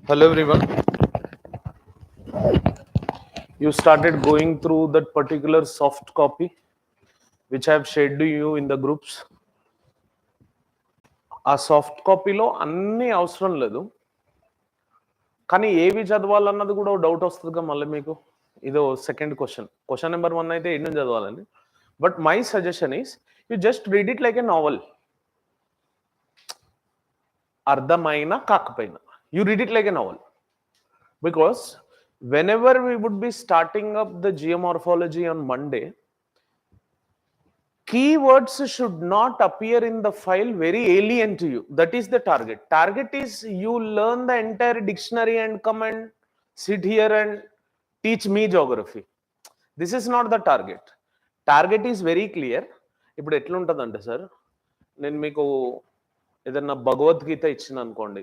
Hello everyone. You started going through that particular soft copy which I have shared to you in the groups. ఆ soft కాపీలో అన్నీ అవసరం లేదు, కానీ ఏవి చదవాలన్నది కూడా డౌట్ వస్తుందిగా మళ్ళీ మీకు. ఇదో సెకండ్ క్వశ్చన్ నెంబర్ 1 అయితే ఎన్ని చదవాలని. But my suggestion is you just read it like a novel. అర్థమైనా కాకపోయినా you read it like a novel. Because whenever we would be starting up the geomorphology on Monday, keywords should not appear in the file very alien to you. That is the target. Target is you learn the entire dictionary and come and sit here and teach me geography. This is not the target. Target is very clear. ఇప్పుడు ఎట్లుంటుందంటే sir, నేను మీకు ఏదన్నా భగవద్గీత ఇచ్చిన అనుకోండి,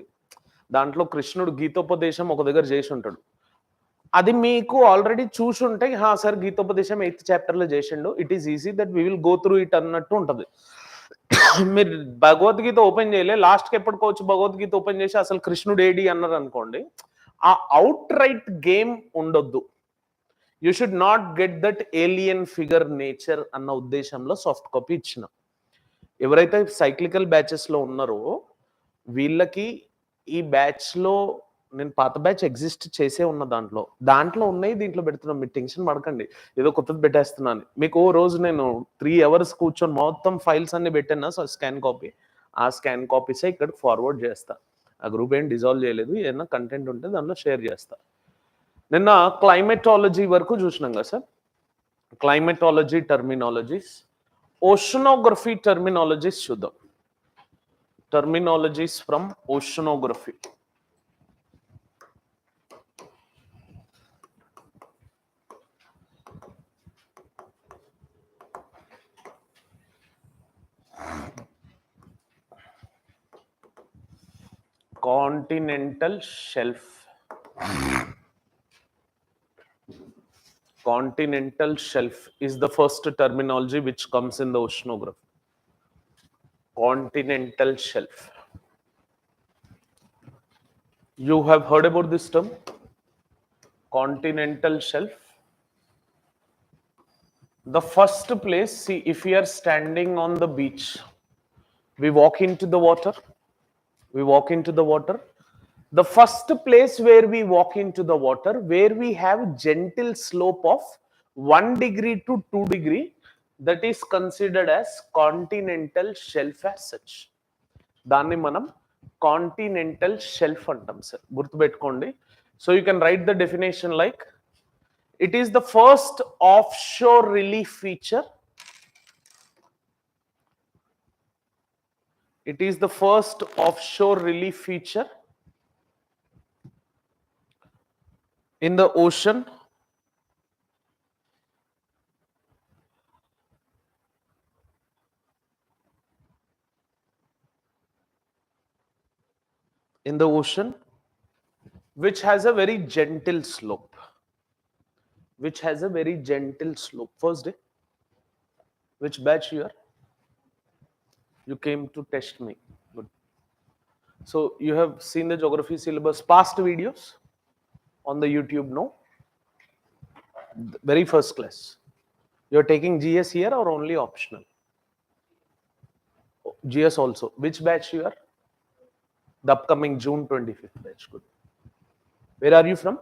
దాంట్లో కృష్ణుడు గీతోపదేశం ఒక దగ్గర చేసి ఉంటాడు. అది మీకు ఆల్రెడీ చూసి ఉంటే సార్ గీతోపదేశం 8th చాప్టర్లో చేసిండు, it is easy that we will go through it అన్నట్టు ఉంటుంది. మీరు భగవద్గీత ఓపెన్ చేయలే, లాస్ట్కి ఎప్పటికోవచ్చు భగవద్గీత ఓపెన్ చేసి అసలు కృష్ణుడు ఏడి అన్నారు అనుకోండి, ఆ అవుట్ రైట్ గేమ్ ఉండొద్దు. You should not get that alien figure nature అన్న ఉద్దేశంలో సాఫ్ట్ కాపీ ఇచ్చిన. ఎవరైతే సైక్లికల్ బ్యాచెస్లో ఉన్నారో వీళ్ళకి ఈ బ్యాచ్లో, నేను పాత బ్యాచ్ ఎగ్జిస్ట్ చేసే ఉన్న దాంట్లో ఉన్నాయి, దీంట్లో పెడుతున్నాం. మీరు టెన్షన్ పడకండి ఏదో కొత్తది పెట్టేస్తున్నాను. మీకు ఓ రోజు నేను 3 hours కూర్చొని మొత్తం ఫైల్స్ అన్ని పెట్టాను, స్కాన్ కాపీ. ఆ స్కాన్ కాపీసే ఇక్కడ ఫార్వర్డ్ చేస్తా. ఆ గ్రూప్ ఏం డిజాల్వ్ చేయలేదు, ఏదైనా కంటెంట్ ఉంటే దానిలో షేర్ చేస్తా. నిన్న క్లైమెటాలజీ వరకు చూసినాం కదా సార్. క్లైమెటాలజీ టర్మినాలజీస్, ఓషనోగ్రఫీ టర్మినాలజీస్ చూద్దాం. Terminologies from oceanography. Continental shelf. Continental shelf is the first terminology which comes in the oceanography. Continental shelf. You have heard about this term? Continental shelf. The first place, see, if we are standing on the beach, we walk into the water. The first place where we walk into the water, where we have gentle slope of 1 degree to 2 degree, that is considered as continental shelf as such. దాన్ని మనం continental shelf అంటాం sir, గుర్తుపెట్టుకోండి. So you can write the definition like, it is the first offshore relief feature. It is the first offshore relief feature in the ocean which has a very gentle slope. First day, which batch you are? You came to test me. Good. So you have seen the geography syllabus past videos on the YouTube, no? Very first class. You are taking GS here or only optional? GS also. Which batch you are? The upcoming June 25th batch. Good. Where are you from?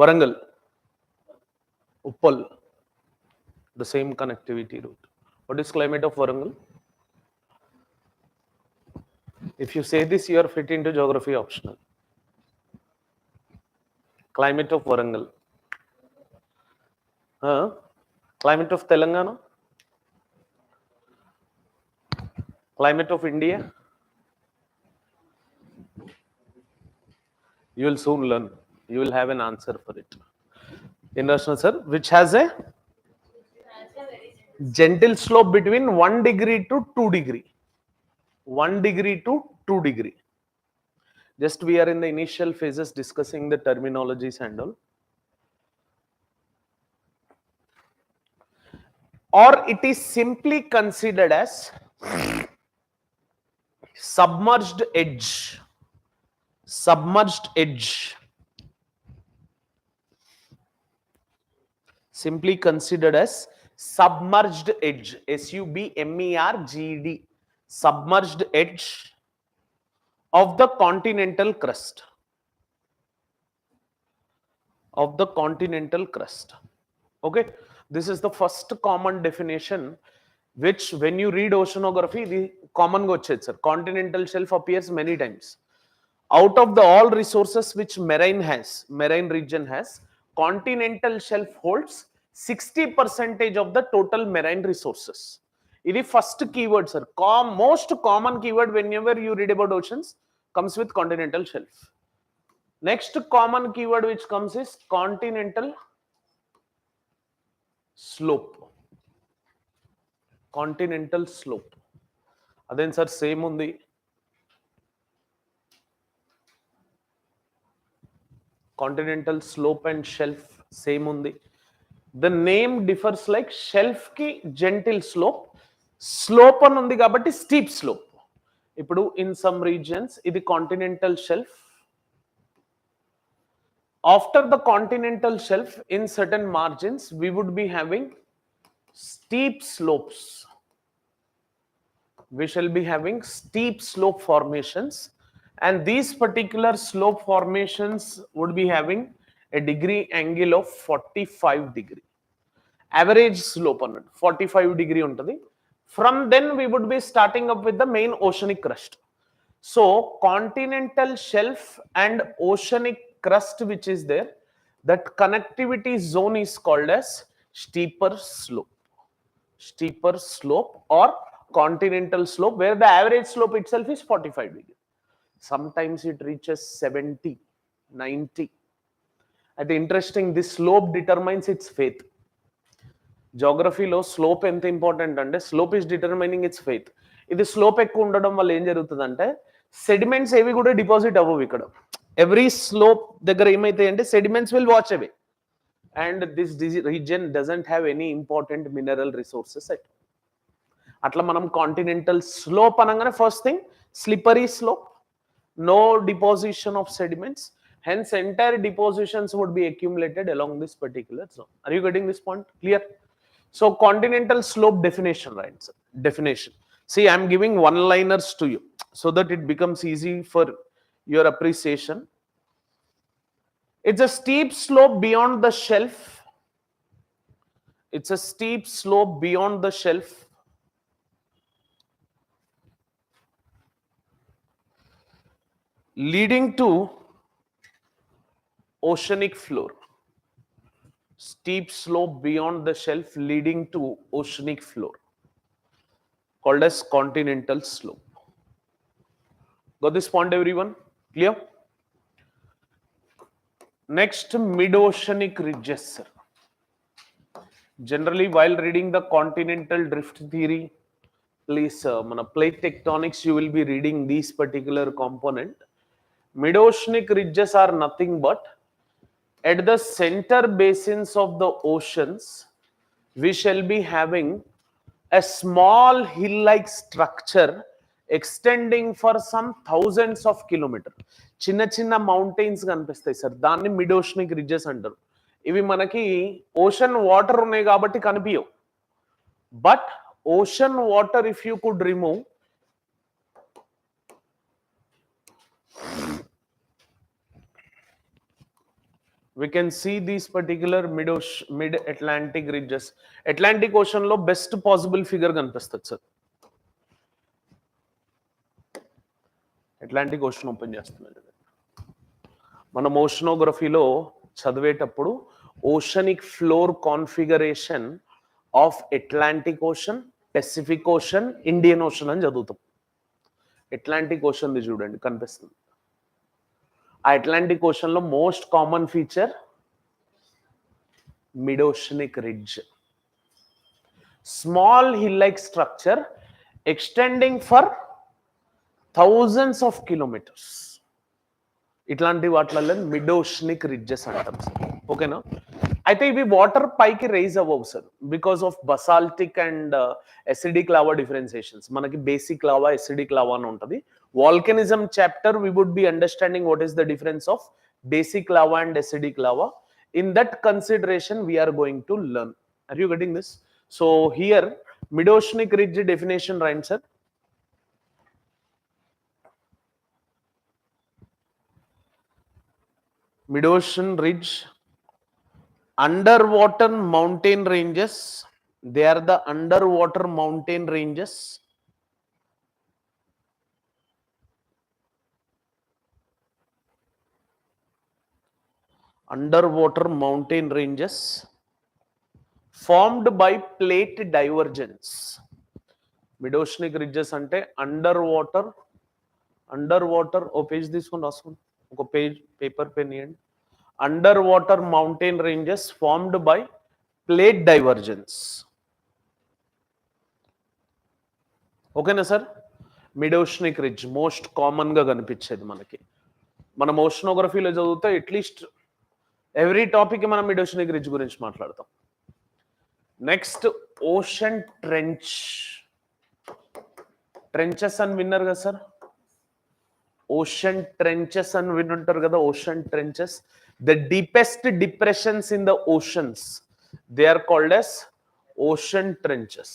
Warangal. Uppal. The same connectivity route. What is climate of Warangal? If you say this, you are fit into geography optional. Climate of Warangal. Climate of Telangana? Climate of India? You will soon learn. You will have an answer for it. International sir, which has a gentle slope between 1 degree to 2 degree. 1 degree to 2 degree. Just we are in the initial phases discussing the terminologies and all. Or it is simply considered as submerged edge. submerged edge, simply considered as submerged edge, submerged, submerged edge of the continental crust, okay. This is the first common definition, which when you read oceanography, the common go chhed sir. Continental shelf appears many times. Out of the all resources which marine region has, continental shelf holds 60% of the total marine resources. This first keyword sir, most common keyword whenever you read about oceans comes with continental shelf. Next common keyword which comes is continental slope. Continental slope. Then sir same undi. Continental slope and shelf same undi. The name differs like shelf ki gentle slope. Slope అని ఉంది కాబట్టి steep slope. ఇప్పుడు in some regions ఇది continental shelf. After the continental shelf, in certain margins, we would be having steep slopes. We shall be having steep slope formations, and these particular slope formations would be having a degree angle of 45 degree. Average slope on it, 45 degree untadi. From then we would be starting up with the main oceanic crust. So continental shelf and oceanic crust which is there, that connectivity zone is called as steeper slope. Steeper slope or continental slope, where the average slope itself is 45 degree. Sometimes it reaches 70, 90. And interesting, this slope determines its fate. Geography lo slope ఎంత important అంటే slope is determining it's faith. ఇది slope ఎక్కువ ఉండడం వల్ల ఏం జరుగుతుందంటే sediments ఏవి కూడా డిపాజిట్ అవ్వవు ఇక్కడ. ఎవ్రీ స్లోప్ దగ్గర ఏమైతాయి అంటే sediments will watch away, and this region doesn't have any important mineral resources at. అట్లా మనం కాంటినెంటల్ స్లోప్ అనగానే first thing slippery slope, no deposition of sediments, hence entire depositions would be accumulated along this particular zone. Are you getting this point clear? So continental slope definition, right sir? Definition, see I am giving one liners to you so that it becomes easy for your appreciation. It's a steep slope beyond the shelf. It's a steep slope beyond the shelf leading to oceanic floor. Steep slope beyond the shelf leading to oceanic floor, called as continental slope. Got this point everyone? Clear? Next, mid-oceanic ridges sir. Generally while reading the continental drift theory, please mana plate tectonics you will be reading these particular component. Mid-oceanic ridges are nothing but at the center basins of the oceans, we shall be having a small hill-like structure extending for some thousands of kilometers. చిన్న చిన్న mountains కనిపిస్తాయి sir, దాన్ని mid oceanic ridges అంటారు. ఇవి మనకి ocean water ఉన్నాయి కాబట్టి కనిపించవు. But ocean water if you could remove, we can see these particular mid-Atlantic ridges. Atlantic Ocean లో best possible figure కనిపిస్తుంది సార్. అట్లాంటిక్ ఓషన్ ఓపెన్ చేస్తున్నాను. మనం ఓషనోగ్రఫీలో చదివేటప్పుడు oceanic floor configuration of Atlantic ocean, Pacific ocean, Indian ocean అని చదువుతాం. Atlantic ocean చూడండి కనిపిస్తుంది. ఆ అట్లాంటిక్ ఓషన్ లో most common feature mid oceanic ridge, small hill like structure extending for thousands of kilometres. ఇట్లాంటి వాటిలలో మిడ్ ఓషనిక్ రిడ్జెస్ అంటాం sir. ఓకేనా? అయితే ఇవి వాటర్ పైకి రైజ్ అవ్వవు sir because of basaltic and acidic lava differentiations. మనకి బేసిక్ లావా, ఎసిడిక్ లావా అని ఉంటుంది. Volcanism chapter we would be understanding what is the difference of basic lava and acidic lava. In that consideration we are going to learn. Are you getting this? So here mid-oceanic ridge definition, right sir? Mid-ocean ridge, underwater mountain ranges. They are the underwater mountain ranges. Underwater mountain ranges formed by plate divergence. Mid-oceanic ridges ante underwater ఓ page తీసుకొని రాసుకోండి, ఒక page paper pen ఇవ్వండి. Underwater mountain ranges formed by plate divergence. ఓకేనా sir? Mid-oceanic ridge most common గా కనిపించేది మనకి. మనం ఓషనోగ్రఫీలో చదివితే అట్లీస్ట్ ఎవ్రీ టాపిక్ మనం మిడ్-ఓషనిక్ రిడ్జ్ గురించి మాట్లాడతాం. Next ocean trench. ట్రెంచెస్ అని విన్నారు కదా సార్? ఓషన్ ట్రెంచెస్ అని వినుంటారు కదా. Ocean trenches, the deepest depressions in the oceans, they are called as ocean trenches.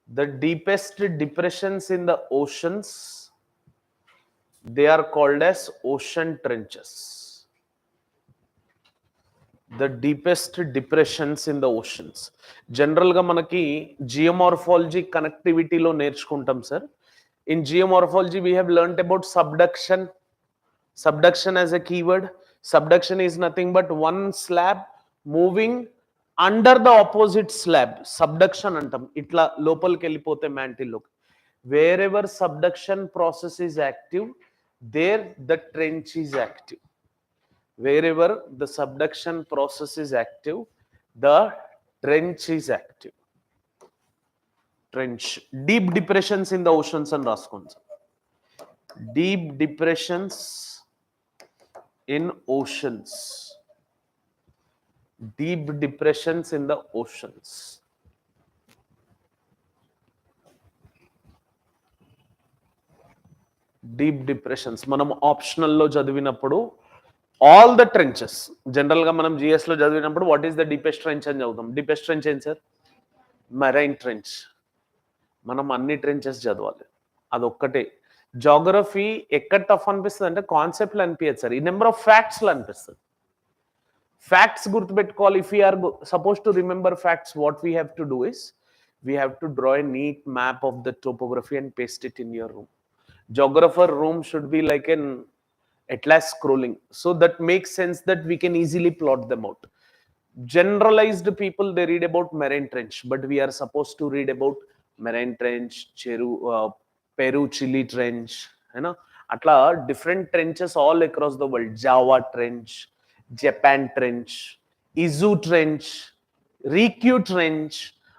The deepest depressions in the oceans, they are called as ocean trenches. The deepest depressions in the oceans. General గా మనకి geomorphology కనెక్టివిటీలో నేర్చుకుంటాం sir. In geomorphology we have learnt about subduction. Subduction as a keyword. Subduction is nothing but one slab moving under the opposite slab. Subduction antam. Itla lopalki vellipote mantle loki. Wherever subduction process is active, there the trench is active. Wherever the subduction process is active, the trench is active. Trench. Deep depressions in the oceans and raskondi. Deep depressions in oceans. Deep depressions in the oceans. Deep depressions మనం optional లో చదివినప్పుడు all the trenches, general గా మనం GS లో చదివినప్పుడు what is the deepest trench అని చదువుతాం. Deepest trench ఏంటి సార్? Marine trench. మనం అన్ని ట్రెంచెస్ చదవాలి, అదొక్కటే. జాగ్రఫీ ఎక్కడ టఫ్ అనిపిస్తుంది అంటే కాన్సెప్ట్లు అనిపించదు సార్, ఈ నెంబర్ ఆఫ్ ఫ్యాక్ట్స్లు అనిపిస్తుంది. ఫ్యాక్ట్స్ గుర్తుపెట్టుకోవాలి. If we are suppose to remember facts, what we have to do is we have to draw a neat map of the topography and paste it in your room. Geographer room should be like an atlas scrolling, so that makes sense that we can easily plot them out. Generalized people, they read about marine trench, but we are supposed to read about marine trench, Peru Chile trench, you know, atla different trenches all across the world. Java trench, Japan trench, Izu trench, Rikyu trench,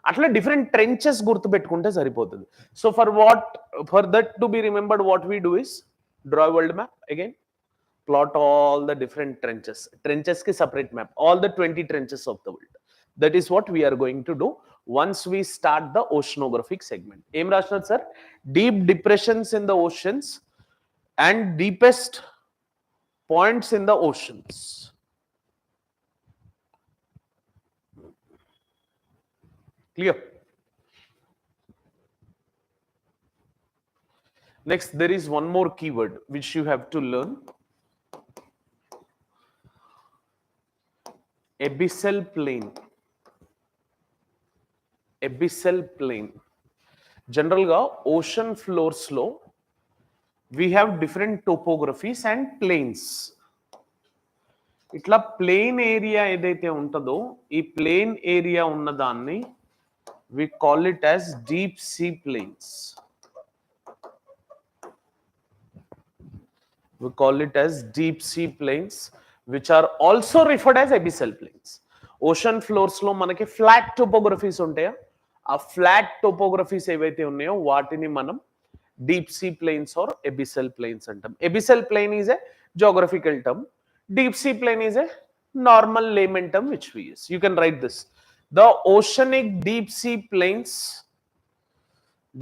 అట్లా different trenches గుర్తుపెట్టుకుంటే సరిపోతుంది. So for that to be remembered what we do is draw world map again, plot all the different trenches. Trenches ki separate map, all the 20 trenches of the world. That is what we are going to do once we start the oceanographic segment. Em Rashnath sir, deep depressions in the oceans and deepest points in the oceans. Clear? Next, there is one more keyword which you have to learn. Abyssal plain. Abyssal plain. General ga ocean floors lo we have different topographies and plains. Itla plain area edaithe untado, ee plain area unna danni we call it as deep sea plains. We call it as deep sea plains, which are also referred as abyssal plains. Ocean floors lo manaki flat topographies untaya, aa flat topographies evaithe unnayo vaatini manam deep sea plains or abyssal plains antam. Abyssal plain is a geographical term, deep sea plain is a normal layman term which we use. You can write this. The oceanic deep sea plains,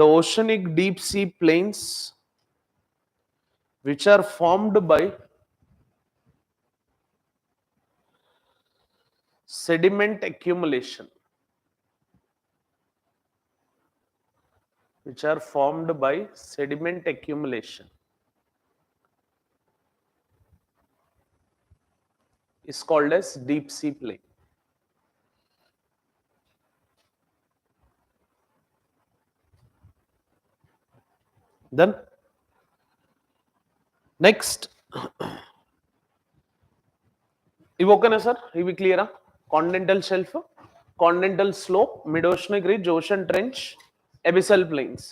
the oceanic deep sea plains which are formed by sediment accumulation, which are formed by sediment accumulation, is called as deep sea plain. Then next, ఇవి ఓకేనా sir? ఇవి క్లియరా? Continental shelf, continental slope, mid oceanic ridge, ocean trench, abyssal plains.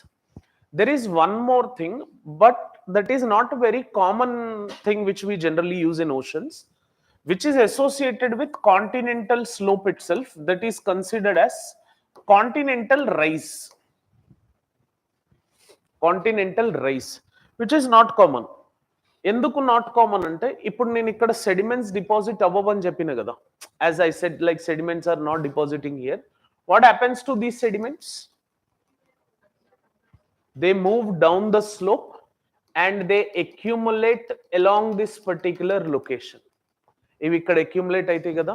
There is one more thing, but that is not a very common thing which we generally use in oceans, which is associated with continental slope itself, that is considered as continental rise. Continental rise, which is not common. ఎందుకు not common అంటే, ఇప్పుడు నేను ఇక్కడ sediments deposit అవ్వవని చెప్పిన కదా, as I said like sediments are not depositing here. What happens to these sediments? They move down the slope and they accumulate along this particular location. ఇవి ఇక్కడ accumulate అయితే కదా,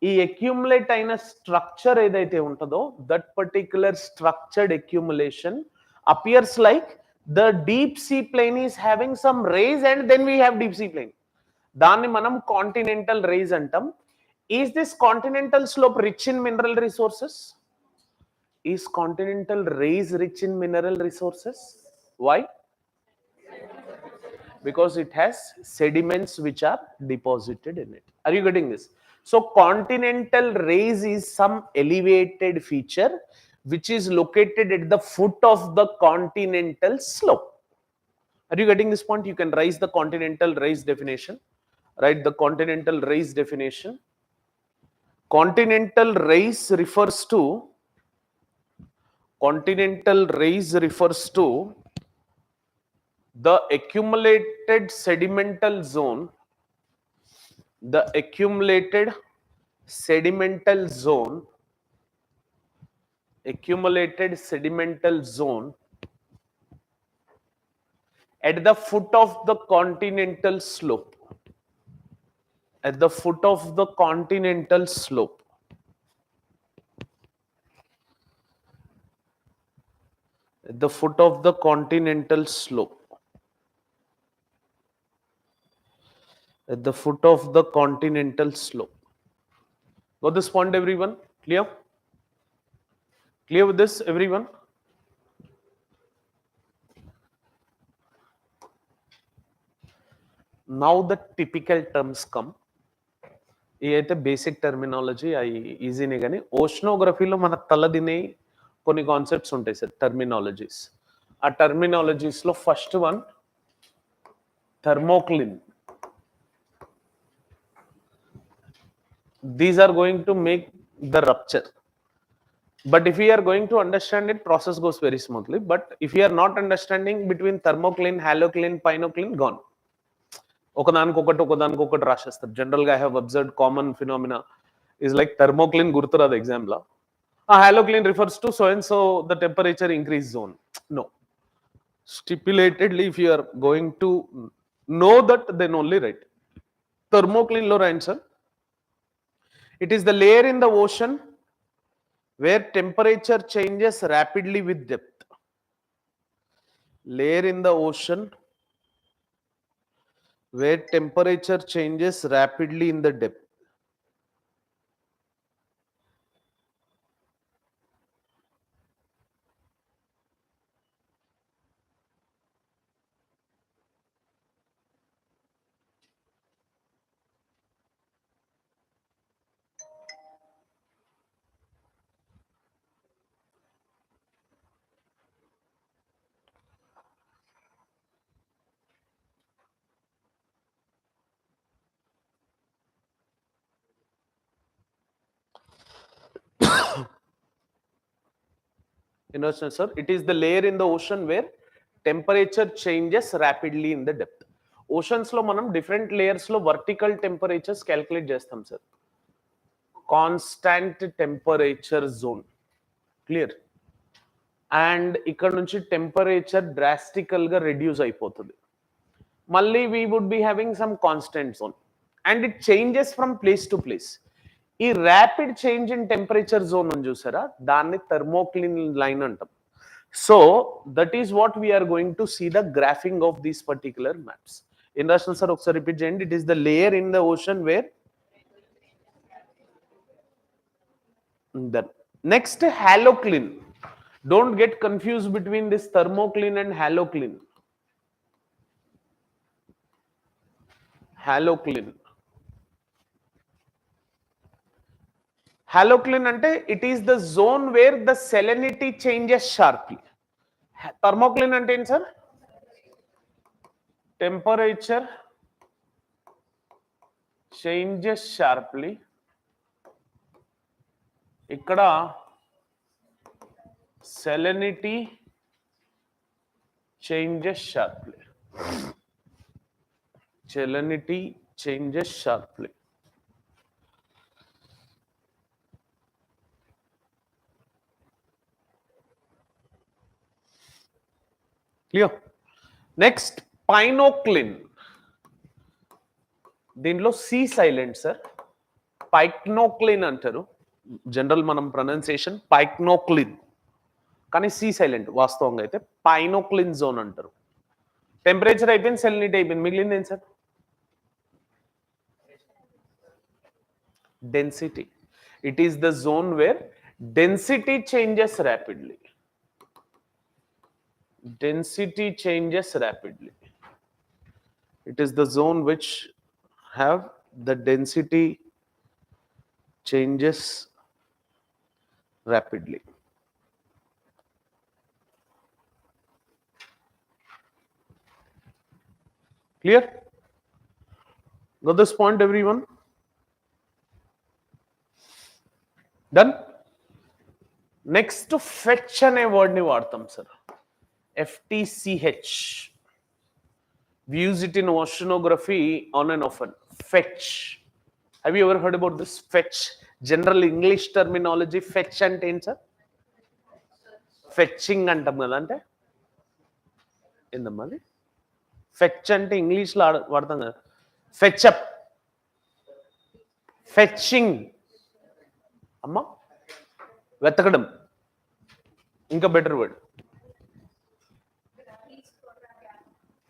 ఈ accumulate అయిన స్ట్రక్చర్ ఏదైతే ఉంటుందో, that particular structured accumulation appears like the deep sea plain is having some rays and then we have deep sea plain. దాన్ని మనం continental rays అంటాం. Is this continental slope rich in mineral resources? Is continental rays rich in mineral resources? Why? Because it has sediments which are deposited in it. Are you getting this? So continental rays is some elevated feature which is located at the foot of the continental slope. Are you getting this point? You can raise the continental rays definition. Write the continental rays definition. Continental rays refers to the accumulated sedimental zone, the accumulated sedimental zone at the foot of the continental slope, at the foot of the continental slope. At the foot of the continental slope. At the foot of the continental slope. Got this point, everyone? Clear? Clear with this, everyone? Now the typical terms come. ఇదైతే basic terminology, అవి ఈజీనే, కానీ ఓషనోగ్రఫీలో మన తలదినే కొన్ని concepts ఉంటాయి sir, terminologies. ఆ టర్మినాలజీస్లో first one thermocline. These are going to make the rupture. But if we are going to understand it, process goes very smoothly. But if you are not understanding between thermocline, halocline, pycnocline, gone. ఒకదానికొకటి రాసేస్తారు. జనరల్గా I have observed common phenomena is like thermocline గుర్తురాదు ఎగ్జామ్లో. Halocline refers to so and so the temperature increase zone. No. Stipulatedly, if you are going to know that, then only write. Thermocline lo రాయండి sir. It is the layer in the ocean where temperature changes rapidly with depth. Layer in the ocean where temperature changes rapidly in the depth. Understand, sir? It is the layer in the ocean where temperature changes rapidly in the depth. Oceans lo manam different layers lo vertical temperatures calculate chestam sir. Constant temperature zone. Clear? And ఇక్కడ నుంచి temperature డ్రాస్టికల్గా reduce అయిపోతుంది. మళ్ళీ we would be having some constant zone and it changes from place to place. ఈ rapid change in temperature zone అని చూసారా, దాన్ని thermocline line అంటాం. So that is what we are going to see the graphing of these particular maps. ఏం రాసిన sir ఒకసారి repeat చేయండి. It is the layer in the ocean wear. Then next, halocline. Don't get confused between this thermocline and halocline. Halocline. Halocline ante it is the zone where the salinity changes sharply. Thermocline ante ఏంటి sir? Temperature changes sharply. ఇక్కడ salinity changes sharply. Salinity changes sharply. Clear? Next, pycnocline. దీనిలో C silent sir. pycnocline అంటారు general మనం pronunciation pycnocline, కానీ C silent. వాస్తవంగా అయితే pycnocline zone అంటారు. Temperature అయిపోయింది, సెలినిటీ అయిపోయింది, మిగిలింది ఏంటి sir? Density. It is the zone where density changes rapidly. Density changes rapidly. It is the zone which have the density changes rapidly. Clear? Got this point, everyone? Done? Next, fetch ane word ni vaadtam sir. FTCH. We use it in oceanography on and often. Fetch. Have you ever heard about this? Fetch. General English terminology. Fetch ante ఏంటి sir? Fetching అంటాం కదా. అంటే ఏందమ్మా అది? Fetch అంటే ఇంగ్లీష్లో వాడతాం కదా. ఫెచ్అప్, ఫెచ్చింగ్ అమ్మా, వెతకడం. ఇంకా బెటర్ వర్డ్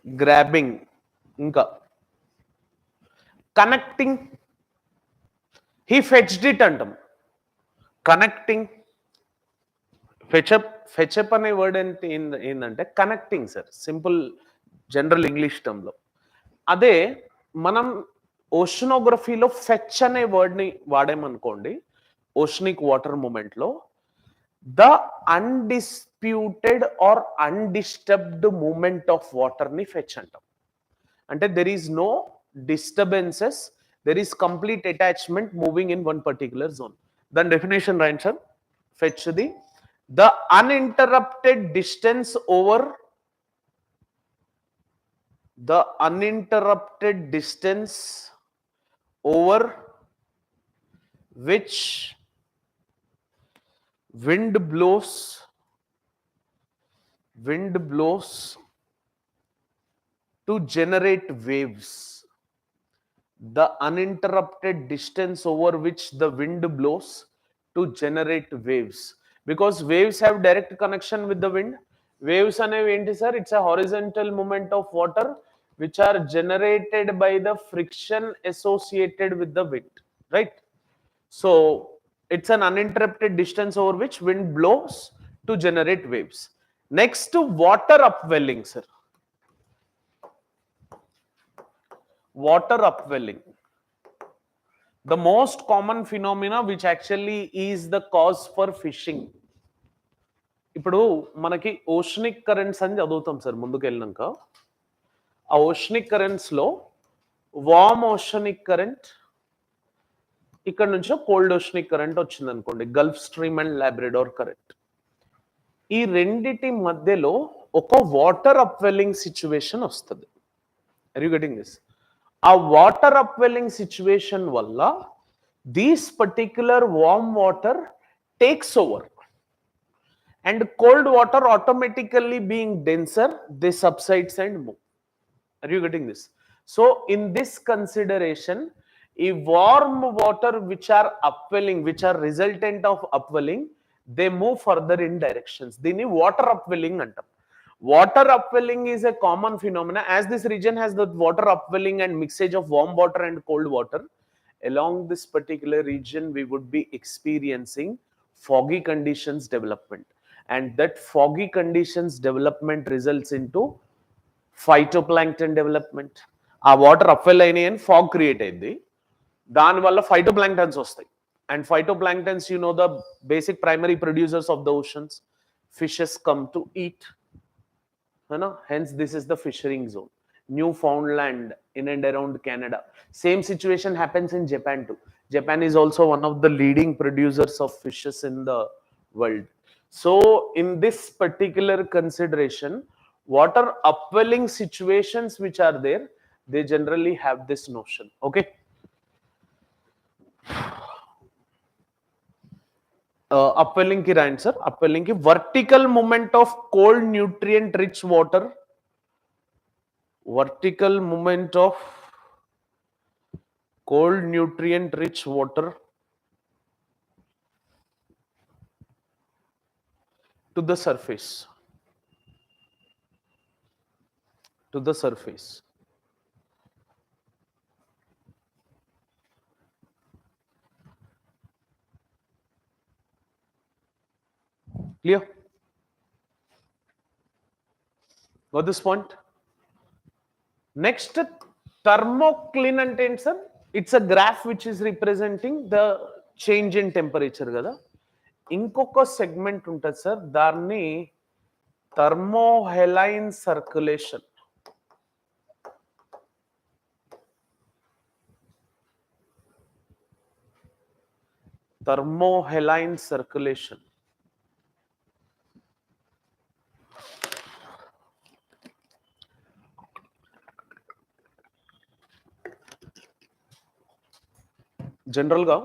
గ్రాబింగ్. ఇంకా కనెక్టింగ్. హీ ఫెచ్డ్ ఇట్ అంటాం. కనెక్టింగ్. ఫెచ్అప్ అనే వర్డ్ ఏంటంటే connecting sir, simple general English టర్మ్లో. అదే మనం ఓషనోగ్రఫీలో ఫెచ్ అనే వర్డ్ని వాడామనుకోండి, ఓషనిక్ వాటర్ మూమెంట్లో the undisputed or undisturbed movement of వాటర్ని ఫెచ్ అంటాం. అంటే there is no disturbances, there is complete attachment moving in one particular zone. దాని డెఫినేషన్ రాయండి sir. Fetch the the uninterrupted distance over which wind blows to generate waves. The uninterrupted distance over which the wind blows to generate waves. Because waves have direct connection with the wind. Waves అనేవి ఏంటి sir? It's a horizontal movement of water which are generated by the friction associated with the wind, right? So it's an uninterrupted distance over which wind blows to generate waves. Next, water upwelling, sir. Water upwelling, the most common phenomena which actually is the cause for fishing. ఇప్పుడు మనకి oceanic currents అని చదువుతాం sir ముందుకు వెళ్ళినాక. ఆ oceanic కరెంట్స్లో warm oceanic current, ఇక్కడ నుంచి కోల్డ్ ఓషనిక్ కరెంట్ వచ్చింది అనుకోండి, Gulf Stream and Labrador current. ఈ రెండిటి మధ్యలో ఒక వాటర్ అప్వెల్లింగ్ సిచ్యువేషన్ వస్తుంది. Are you getting this? ఆ వాటర్ అప్వెల్లింగ్ సిచ్యువేషన్ వల్ల This particular warm water takes over, and cold water automatically being denser, they subsides and move. Are you getting this? So in this consideration, a warm water which are upwelling, which are resultant of upwelling, they move further in directions. Dini water upwelling antam. Water upwelling is a common phenomena. As this region has the water upwelling and mixage of warm water and cold water, along this particular region, we would be experiencing foggy conditions development. And that foggy conditions development results into phytoplankton development. ఆ water అప్వెల్ అయినాయి అని fog create అయింది, దానివల్ల phytoplanktons వస్తాయి. And phytoplanktons, you know the basic primary producers of the oceans, fishes come to eat. Hence this is the fishing zone. Newfoundland in and around Canada. Same situation happens in Japan too. Japan is also one of the leading producers of fishes in the world. So in this particular consideration, water upwelling situations which are there, they generally have this notion. Okay. Upwelling ki right, sir. Upwelling ki vertical movement of cold nutrient rich water. Vertical movement of cold nutrient rich water to the surface. To the surface. Clear? Got this point? Next, thermocline and sir, it's a graph which is representing the change in temperature kada. ఇంకొక segment ఉంటుంది sir, దాన్ని thermohaline circulation. Thermohaline circulation. జనరల్గా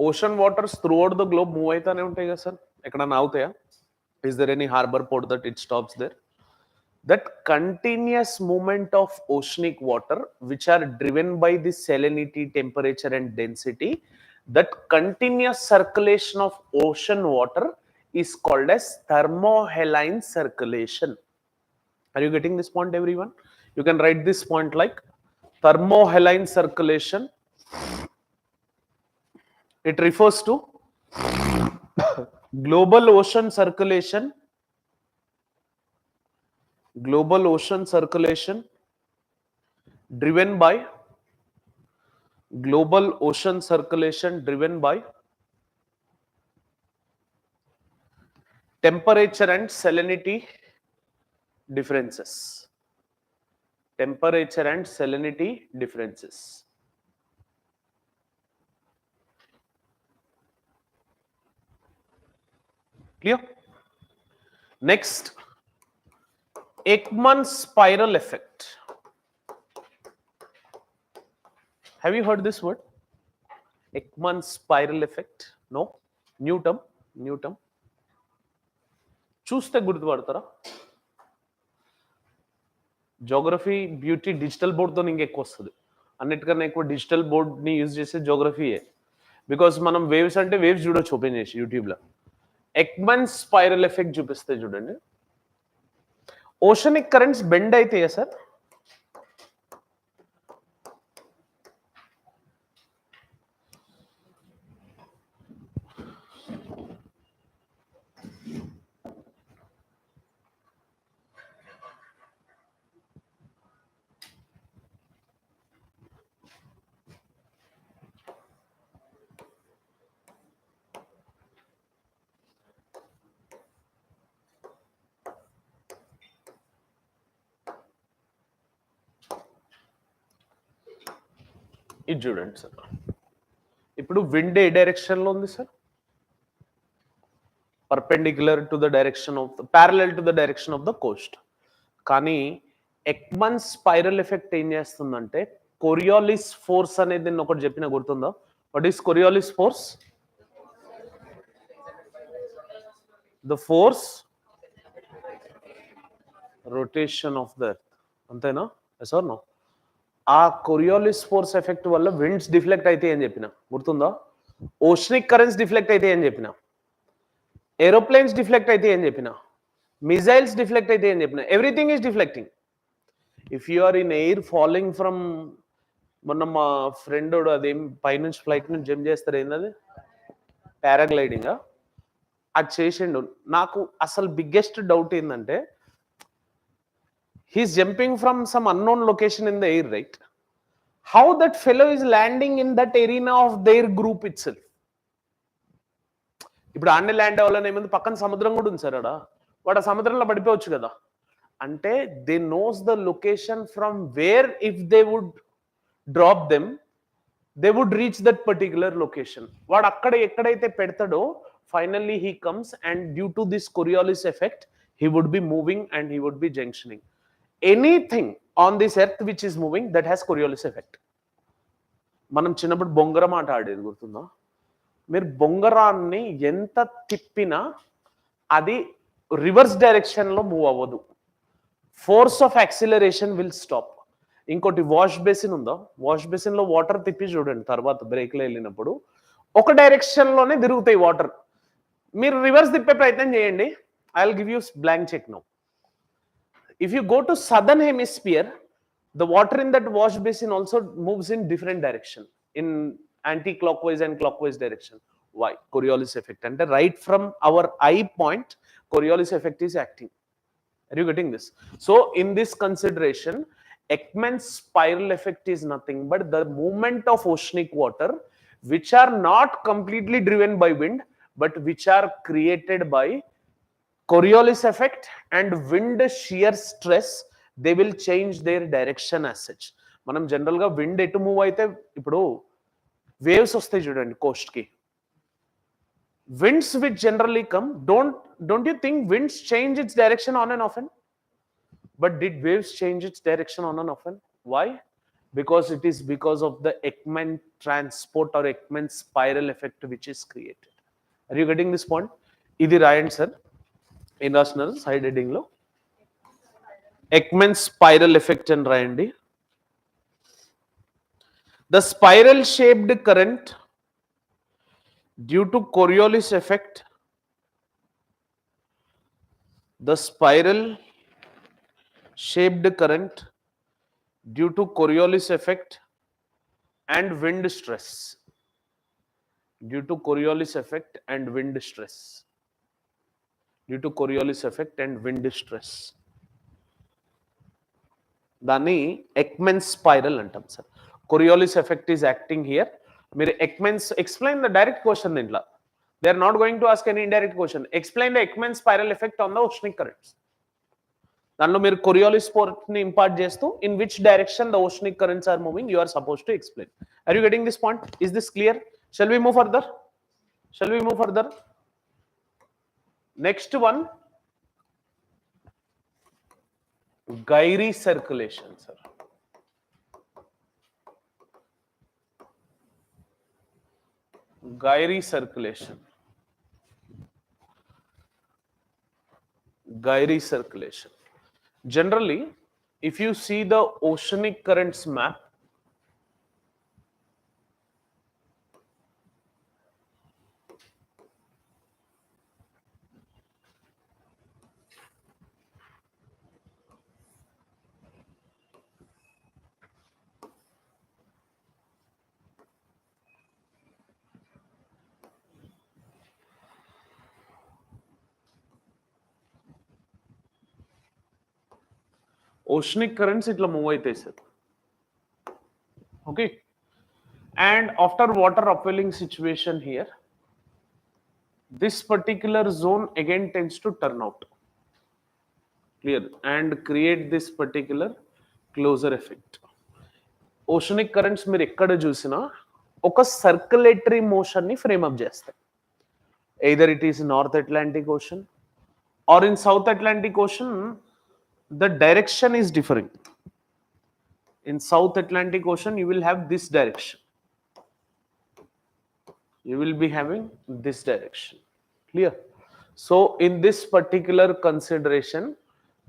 ocean waters throughout the globe move అవుతానే ఉంటాయి కదా sir, ఎక్కడన్నా ఆగుతాయా? Is there any harbour port that it stops there? That continuous movement of oceanic water which are driven by the salinity, temperature and density, that continuous circulation of ocean water is called as thermohaline circulation. Are you getting this point, everyone? You can write this point like thermohaline circulation. It refers to global ocean circulation. Global ocean circulation driven by temperature and salinity differences. Temperature and salinity differences. Clear? Next, Ekman spiral effect. Have you heard this word? Ekman spiral effect? No? New term? New term? చూస్తే గుర్తుపడతారా? Geography beauty digital బోర్డ్తో ఇంకెక్కువ వస్తుంది, అన్నిటికన్నా ఎక్కువ digital బోర్డ్ని use చేసే జోగ్రఫీయే. బికాస్ మనం వేవ్స్ అంటే వేవ్స్ చూడొచ్చు ఓపెన్ చేసి యూట్యూబ్లో. ఎక్మన్ స్పైరల్ ఎఫెక్ట్ చూపిస్తే చూడండి. ఓషనిక్ కరెంట్స్ బెండ్ అయితాయా సార్? ఇది చూడండి సార్. ఇప్పుడు విండ్ ఏ డైరెక్షన్లో ఉంది sir? Perpendicular to the direction of parallel to the direction of the coast. కానీ ఎక్మన్ స్పైరల్ ఎఫెక్ట్ ఏం చేస్తుందంటే, కొరియోలిస్ ఫోర్స్ అనేది నేను ఒకటి చెప్పిన గుర్తుందా? What is Coriolis force? The force rotation of the earth. అంతేనా? Yes or no? ఆ కొరియోలిస్ ఫోర్స్ ఎఫెక్ట్ వల్ల విండ్స్ డిఫ్లెక్ట్ అయితే అని చెప్పిన గుర్తుందా? ఓషనిక్ కరెంట్స్ డిఫ్లెక్ట్ అయితే అని చెప్పిన, ఏరోప్లేన్స్ డిఫ్లెక్ట్ అయితే అని చెప్పిన, మిజైల్స్ డిఫ్లెక్ట్ అయితే అని చెప్పిన. Everything is deflecting. If you are in air following from, మొన్న మా ఫ్రెండ్ అదేం పైనుంచి ఫ్లైట్ నుంచి జంప్ చేస్తారు, ఏంటది పారాగ్లైడింగ్, అది చేసిండు. నాకు అసలు బిగ్గెస్ట్ డౌట్ ఏంటంటే, he's jumping from some unknown location in the air, right? How that fellow is landing in that arena of their group itself? ఇప్పుడు ఆన్నే ల్యాండ్ అవ్వాలని ఏముంది, పక్కన సముద్రం కూడా ఉంది సార్, వాడు ఆ సముద్రంలో పడిపోవచ్చు కదా. అంటే they knows the location from where if they would drop them, they would reach that particular location. వాడు అక్కడ ఎక్కడైతే పెడతాడో finally he comes, and due to this Coriolis effect he would be moving and he would be junctioning. Anything on this earth which is moving that has Coriolis effect. మనం చిన్నప్పుడు బొంగరం ఆట ఆడేది గుర్తుందా? మీరు బొంగరాన్ని ఎంత తిప్పినా అది రివర్స్ డైరెక్షన్ లో మూవ్ అవ్వదు. Force of acceleration will stop. ఇంకోటి వాష్ బేసిన్ ఉందా, వాష్ బేసిన్ లో వాటర్ తిప్పి చూడండి, తర్వాత బ్రేక్ లో వెళ్ళినప్పుడు ఒక డైరెక్షన్ లోనే తిరుగుతాయి వాటర్. మీరు రివర్స్ తిప్పే ప్రయత్నం చేయండి, I will give you blank cheque now. If you go to southern hemisphere, the water in that wash basin also moves in different direction, in anti-clockwise and clockwise direction. Why? Coriolis effect. And right from our eye point, Coriolis effect is acting. Are you getting this? So in this consideration, Ekman's spiral effect is nothing but the movement of oceanic water which are not completely driven by wind, but which are created by Coriolis effect and wind shear stress. They will change their direction as such. మనం general గా wind ఎటు move అయితే, ఇప్పుడు waves వస్తాయి చూడండి Coast కి, winds which generally come, don't you think winds change its direction on and often? But did waves change its direction on and often? Why? Because it is because of the Ekman transport or Ekman spiral effect which is created. Are you getting this point? ఇది రాయండి sir, ఏం రాస్తున్నారు side heading లో? ఎక్మెన్ spiral effect అని రాయండి. The spiral shaped current due to Coriolis effect, the spiral shaped current due to Coriolis effect and wind stress, due to Coriolis effect and wind stress, due to Coriolis effect and wind stress. దాన్ని Ekman spiral అంటాం sir. Coriolis effect is acting here. మీరు Ekman's explain the direct question దీంట్లో. They are not going to ask any indirect question. Explain the Ekman spiral effect on the oceanic currents. దానిలో మీరు Coriolis force ని impart చేస్తూ in which direction the oceanic currents are moving you are supposed to explain. Are you getting this point? Is this clear? Shall we move further? Shall we move further? Next one, Gyre circulation, sir. Gyre circulation. Gyre circulation. Generally, if you see the oceanic currents map, oceanic currents itla move aitayi sir. Okay, and after water upwelling situation here, this particular zone again tends to turn out, clear, and create this particular closure effect. Oceanic currents మీరు ఎక్కడ చూసినా ఒక circulatory motion ని frame up చేస్తాయి. either it is North Atlantic Ocean or in South Atlantic Ocean, the direction is differing. In South Atlantic Ocean, you will have this direction. you will be having this direction. Clear? So in this particular consideration,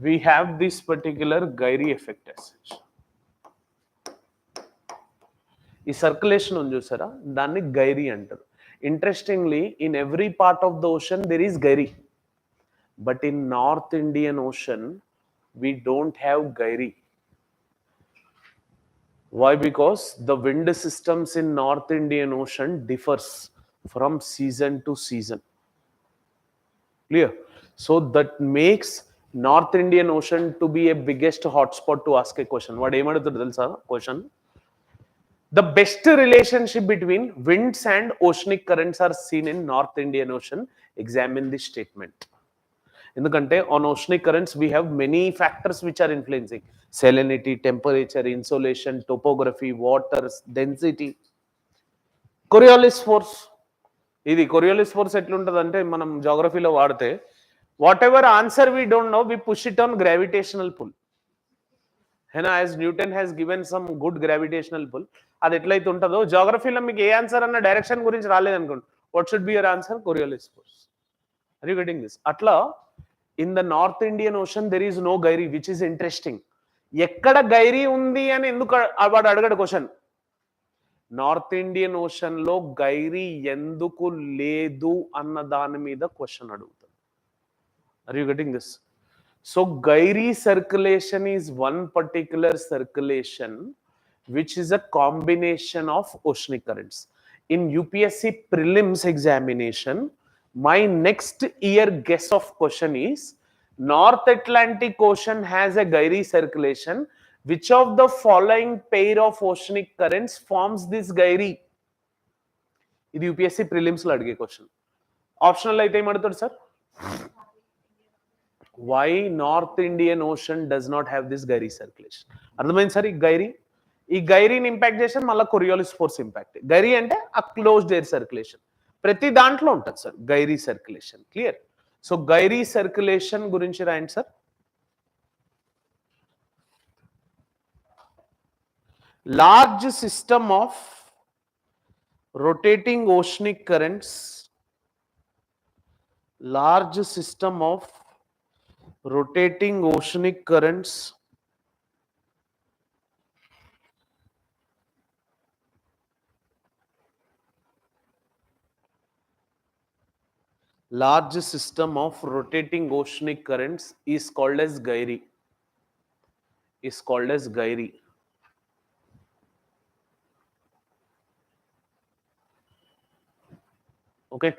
we have this particular Gyre effect as such. ఈ circulation ఉంది చూసారా, దాన్ని గైరీ అంటారు. Interestingly in every part of the ocean there is గైరీ, but in north Indian ocean we don't have Gyre. Why? Because the wind systems in North Indian Ocean differs from season to season. Clear? So that makes North Indian Ocean to be a biggest hotspot to ask a question. What ఏమడుగుతారు తెలుసా question? The best relationship between winds and oceanic currents are seen in North Indian Ocean. Examine this statement. ఎందుకంటే on oceanic currents we have many factors which are influencing: salinity, temperature, insolation, topography, water density, Coriolis force. ఇది Coriolis force ఎట్లుంటదంటే మనం geographyలో వాడితే whatever answer we don't know, we push it on gravitational pull. As Newton has given some good gravitational pull, అది ఎట్లయితే ఉంటుందో geographyలో మీకు ఏ answer అన్న direction గురించి రాలేదనుకోండి, what should be your answer? Coriolis force. Are you getting this? అట్లా in the North Indian Ocean there is no Gyre, which is interesting. ఎక్కడ Gyre ఉంది అని ఎందుకు వాడు అడగడు క్వశ్చన్. నార్త్ ఇండియన్ ఓషన్ లో Gyre ఎందుకు లేదు అన్న దాని మీద క్వశ్చన్ అడుగుతాడు. Are you getting this? So Gyre circulation is one particular circulation which is a combination of oceanic currents. In UPSC prelims examination, my next year guess of question is North Atlantic Ocean has a Gyre circulation. Which of the following pair of oceanic currents forms this Gyre? ఇది UPSC prelims లో అడిగే question. Optional అయితే ఏమడుగుతాడు sir? Why North Indian Ocean does not have this Gyre circulation? అర్థమైంది sir? ఈ గైరీని impact చేస్తే మళ్ళీ Coriolis force impact. Gyre అంటే ఆ క్లోజ్డ్ ఎయిర్ సర్క్యులేషన్, ప్రతి దాంట్లో ఉంటుంది sir Gyre circulation. Clear? So Gyre circulation గురించి రాయండి sir. Large system of rotating oceanic currents, large system of rotating oceanic currents large system of rotating oceanic currents is called as Gyre, is called as Gyre. Okay,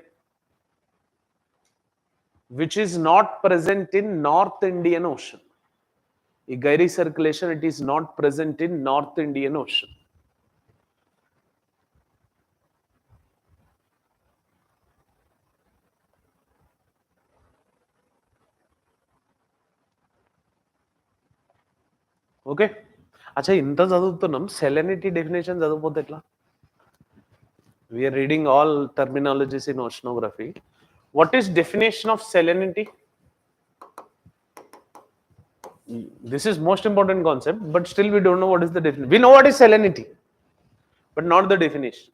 which is not present in North Indian Ocean. A Gyre circulation, it is not present in North Indian Ocean. Okay, అచ్చా ఇంత చదువుతున్నాం, salinity definition చదువుపోతే ఎట్లా? We are reading all terminologies in oceanography. What is definition of salinity? This is most important concept, but still we don't know what is the definition. We know what is salinity, but not the definition.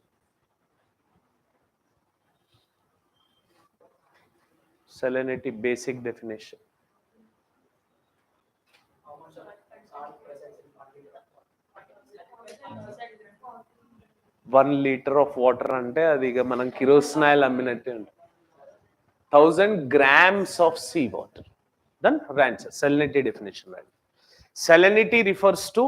Salinity basic definition. 1 liter of water అంటే అది ఇక మనం kerosene oil అమ్మినట్టే ఉంటుంది. 1000 grams of sea water. Then answer salinity definition. Right? Salinity refers to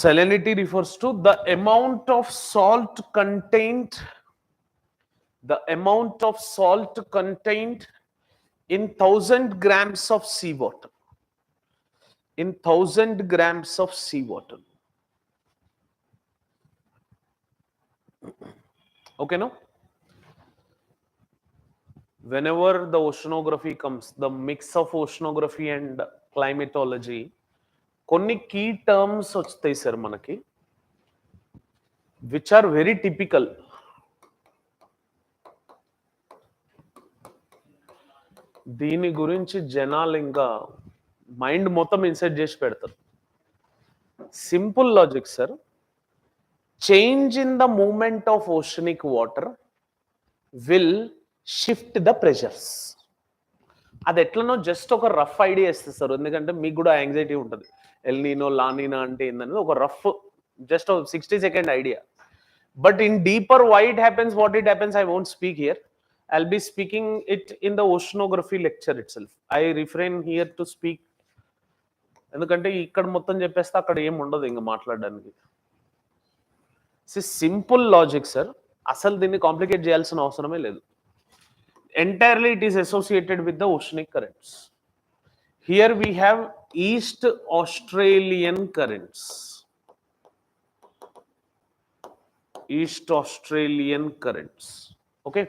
salinity refers to the amount of salt contained, the amount of salt contained in 1000 grams of seawater. In 1000 grams of seawater. Okay, no? whenever the oceanography comes, the mix of oceanography and climatology, కొన్ని key terms వస్తాయి sir మనకి, which are very typical. దీని గురించి జనాలు ఇంకా mind మొత్తం inset చేసి పెడతారు. Simple logic sir, change in the moment of oceanic water will shift the pressures. అది ఎట్లనో జస్ట్ ఒక రఫ్ ఐడియా ఇస్తుంది సార్, ఎందుకంటే మీకు కూడా యాంగ్జైటీ ఉంటుంది, ఎల్ నీనో లానీనా అంటే ఏందనేది ఒక rough just 60-second idea. But in deeper why it happens, what it happens, I won't speak here. I'll be speaking it in the oceanography lecture itself. I refrain here to speak, ఎందుకంటే ఇక్కడ మొత్తం చెప్పేస్తే అక్కడ ఏం ఉండదు ఇంకా మాట్లాడడానికి. Simple logic sir, అసలు దీన్ని కాంప్లికేట్ చేయాల్సిన అవసరమే లేదు. Entirely it is associated with the oceanic currents. Here we have East Australian currents. East Australian currents. Okay.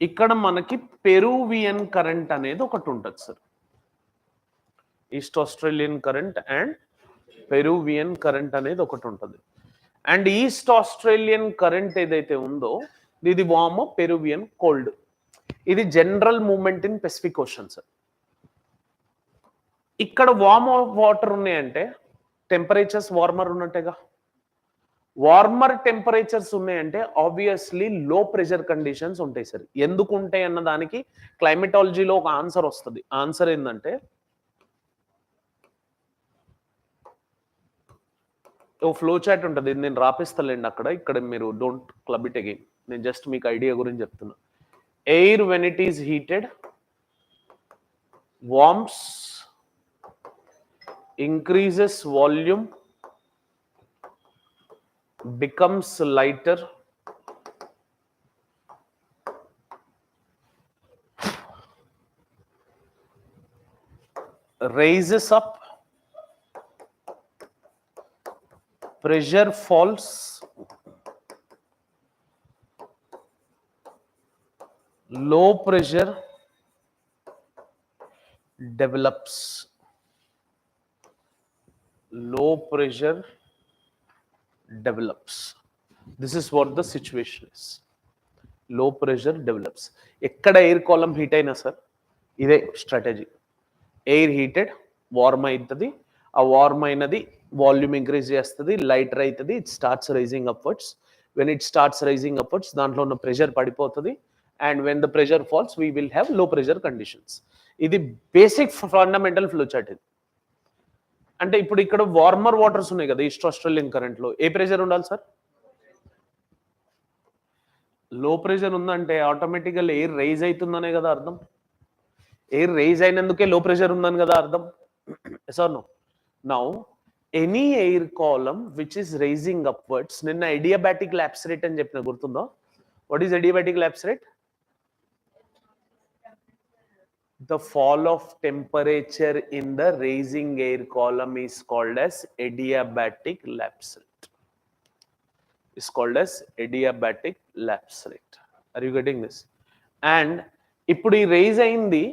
ఇక్కడ మనకి పెరూవియన్ కరెంట్ అనేది ఒకటి ఉంటుంది sir. East Australian current and Peruvian current అనేది ఒకటి ఉంటుంది. అండ్ ఈస్ట్ ఆస్ట్రేలియన్ కరెంట్ ఏదైతే ఉందో ఇది వార్మ్, పెరూవియన్ కోల్డ్. ఇది general moment in Pacific Ocean sir. ఇక్కడ వార్మ్ వాటర్ ఉన్నాయంటే టెంపరేచర్స్ వార్మర్ ఉన్నట్టేగా. వార్మర్ టెంపరేచర్స్ ఉన్నాయంటే ఆబ్వియస్లీ లో ప్రెషర్ కండిషన్స్ ఉంటాయి సార్. ఎందుకు ఉంటాయి అన్న దానికి క్లైమటాలజీలో ఒక ఆన్సర్ వస్తుంది. ఆన్సర్ ఏంటంటే, ఓ ఫ్లో చార్ట్ ఉంటుంది, నేను రాపిస్తాలేండి అక్కడ, ఇక్కడ మీరు డోంట్ క్లబ్ ఇట్ అగైన్, నేను జస్ట్ మీకు ఐడియా గురించి చెప్తున్నా. Air when it is heated worms, increases volume, becomes lighter, raises up, pressure falls, low pressure develops. Low pressure develops. This is what the situation is. Low pressure develops. ekkada air column heat aina sir, ide strategy. Air heated, warm aitadi, a warm ainadi volume increase chestadi, lighter aitadi, it starts rising upwards. When it starts rising upwards, dantlo ఉన్న pressure padipotadi, and when the pressure falls we will have low pressure conditions. ఇది basic fundamental flow chart. అంటే ఇప్పుడు ఇక్కడ warmer waters ఉన్నాయి కదా east Australian current లో, ఏ pressure ఉండాలి sir? లో ప్రెషర్ ఉందంటే ఆటోమేటిక్గా ఎయిర్ రైజ్ అవుతుందనే కదా అర్థం. ఎయిర్ రైజ్ అయినందుకే లో ప్రెషర్ ఉందని కదా అర్థం. Sir no, now any air column which is rising upwards, నిన్న ఎడియాబాటిక్ ల్యాప్స్ రేట్ అని చెప్పిన గుర్తుందో? What is adiabatic lapse rate? The fall of temperature in the rising air column is called as adiabatic lapse rate. Is called as adiabatic lapse rate. Are you getting this? And ఇప్పుడు ఈ rise అయింది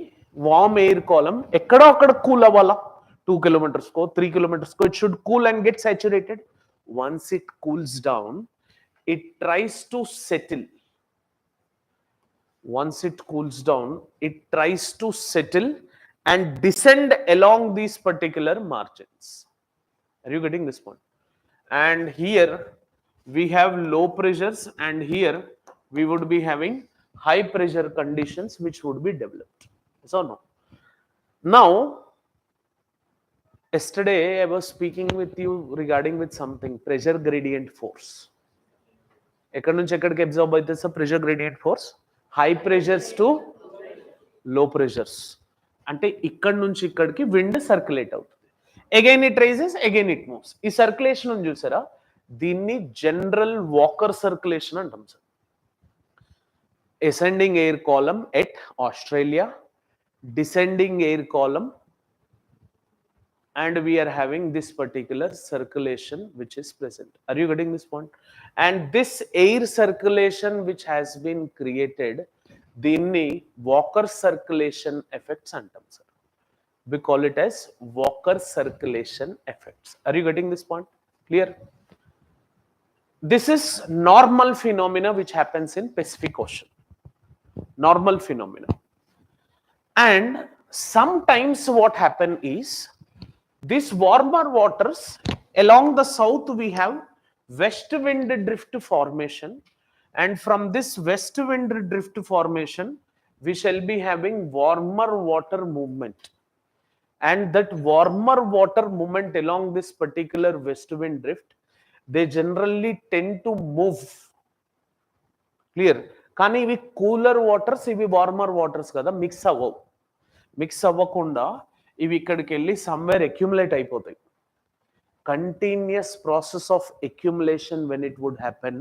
warm air column, ఎక్కడో అక్కడ cool అవ్వాలా, 2 kilometers co 3 kilometers co, it should cool and get saturated. Once it cools down, it tries to settle. Once it cools down, it tries to settle and descend along these particular margins. Are you getting this point? And here we have low pressures, and here we would be having high pressure conditions which would be developed. So no. Now, yesterday I was speaking with you regarding with something, pressure gradient force. ఎక్కడి నుంచి ఎక్కడికి observe అవుతుంది sir pressure gradient force? High pressures to low pressures. అంటే ఇక్కడ నుంచి ఇక్కడికి wind circulate అవుతుంది. Again it rises, again it moves. ఈ సర్క్యులేషన్ చూసారా, దీన్ని జనరల్ వాకర్ సర్క్యులేషన్ అంటాం sir. ascending air column at Australia, descending air column, and we are having this particular circulation which is present. Are you getting this point? And this air circulation which has been created దీన్ని walker circulation effects అంటాం sir. We call it as Walker circulation effects. Are you getting this point? Clear? This is normal phenomena which happens in Pacific Ocean. Normal phenomena. And sometimes what happen is these warmer waters along the south we have west wind drift formation, and from this west wind drift formation we shall be having warmer water movement. And that warmer water movement along this particular west wind drift, they generally tend to move. Clear? కానీ ఇవి cooler waters, ఇవి warmer waters కదా, mix అవ్వవు. Mix అవ్వకుండా ఇవి ఇక్కడికి వెళ్ళి somewhere accumulate అయిపోతాయి. Continuous process of accumulation when it would happen,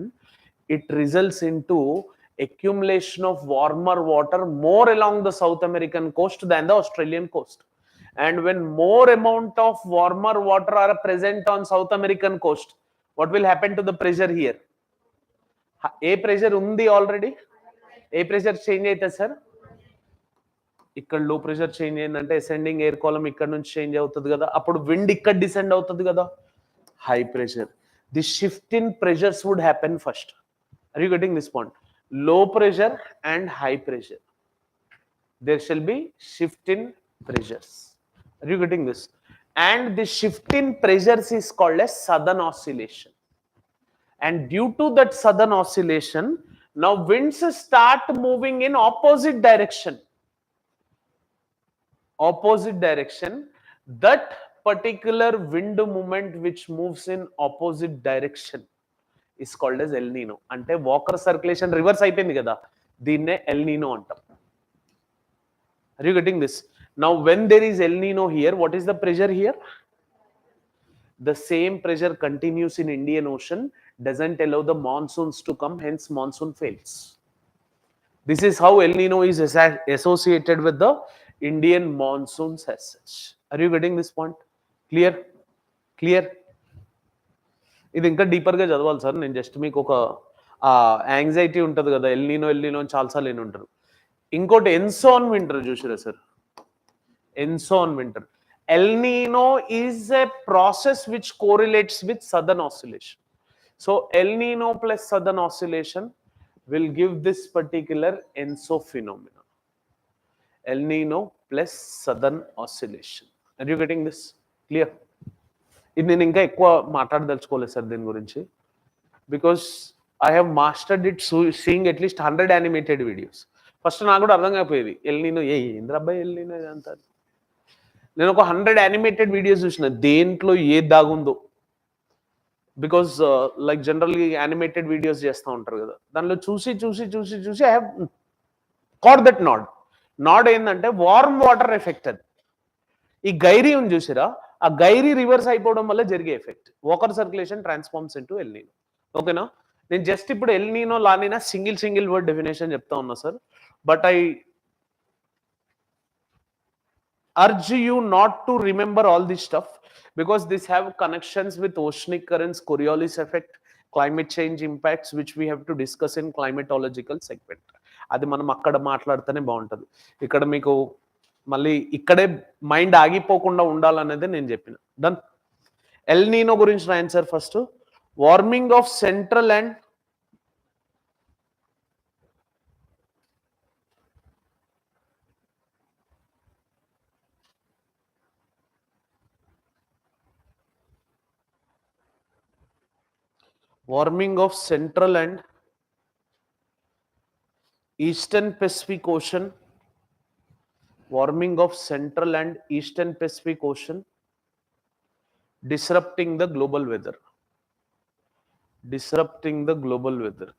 it results into accumulation of warmer water more along the South American coast than the Australian coast. And when more amount of warmer water are present on South American coast, what will happen to the pressure here? A pressure undi already. A pressure change aitha sir. Ikkada low pressure change ayindante ascending air column ikkada nunchi change avutadi kada, appudu wind ikkada descend avutadi kada, high pressure. The shift in pressures would happen first. Are you getting this point? Low pressure and high pressure, there shall be shift in pressures. Are you getting this? And the shift in pressures is called as southern oscillation. And due to that southern oscillation, now winds start moving in opposite direction. Opposite direction. That particular wind movement which moves in opposite direction is called as El Nino. Ante Walker circulation reverse అయిపోయింది కదా, దీన్నే El Nino అంటాం. Are you getting this? Now when there is El Nino here, what is the pressure here? The same pressure continues in Indian Ocean, doesn't allow the monsoons to come, hence monsoon fails. This is how El Nino is associated with the Indian monsoons as such. Are you getting this point? Clear? Clear? ఇది ఇంకా డీపర్గా చదవాలి sir. నేను just మీకు ఒక anxiety ఉంటుంది కదా, L నీనో అని చాలాసార్లు నేను ఉంటారు. ఇంకోటి ఎన్సోన్ వింటర్ చూసారా సార్? ఎన్సోన్ winter. El Nino is a process which correlates with southern oscillation. So El Nino plus southern oscillation will give this particular ENSO phenomena. El Nino plus southern oscillation. Are you getting this? Clear? ఇది నేను ఇంకా ఎక్కువ మాట్లాడదలుచుకోలేదు sir దీని గురించి, because I have mastered it seeing at least 100 animated videos. First నాకు కూడా అర్థం కాకపోయేది L నీనో ఏంద్రబ్బాయి L నీనో ఇదంతా. నేను ఒక 100 యానిమేటెడ్ వీడియోస్ చూసిన, దేంట్లో ఏది దాగుందో. Because like generally animated videos చేస్తూ ఉంటారు కదా, దానిలో చూసి చూసి చూసి చూసి I have caught that nod ఏంటంటే వార్మ్ వాటర్ ఎఫెక్ట్. అది ఈ గైరీ ఉంది చూసిరా, ఆ గైరీ రివర్స్ అయిపోవడం వల్ల జరిగే effect. Walker circulation transforms into L నీనో. ఓకేనా? నేను జస్ట్ ఇప్పుడు L నీనో La Niña single word definition చెప్తా ఉన్నా sir. But I urge you not to remember all this stuff, because this have connections with oceanic currents, Coriolis effect, climate change impacts, which we have to discuss in climatological segment. అది మనం అక్కడ మాట్లాడితేనే బాగుంటుంది. ఇక్కడ మీకు మళ్ళీ ఇక్కడే mind ఆగిపోకుండా ఉండాలనేది నేను చెప్పిన. డన్. ఎల్ నీనో గురించి రాయండి sir. First warming of central and warming of central and eastern Pacific Ocean, warming of central and eastern Pacific Ocean, disrupting the global weather, disrupting the global weather.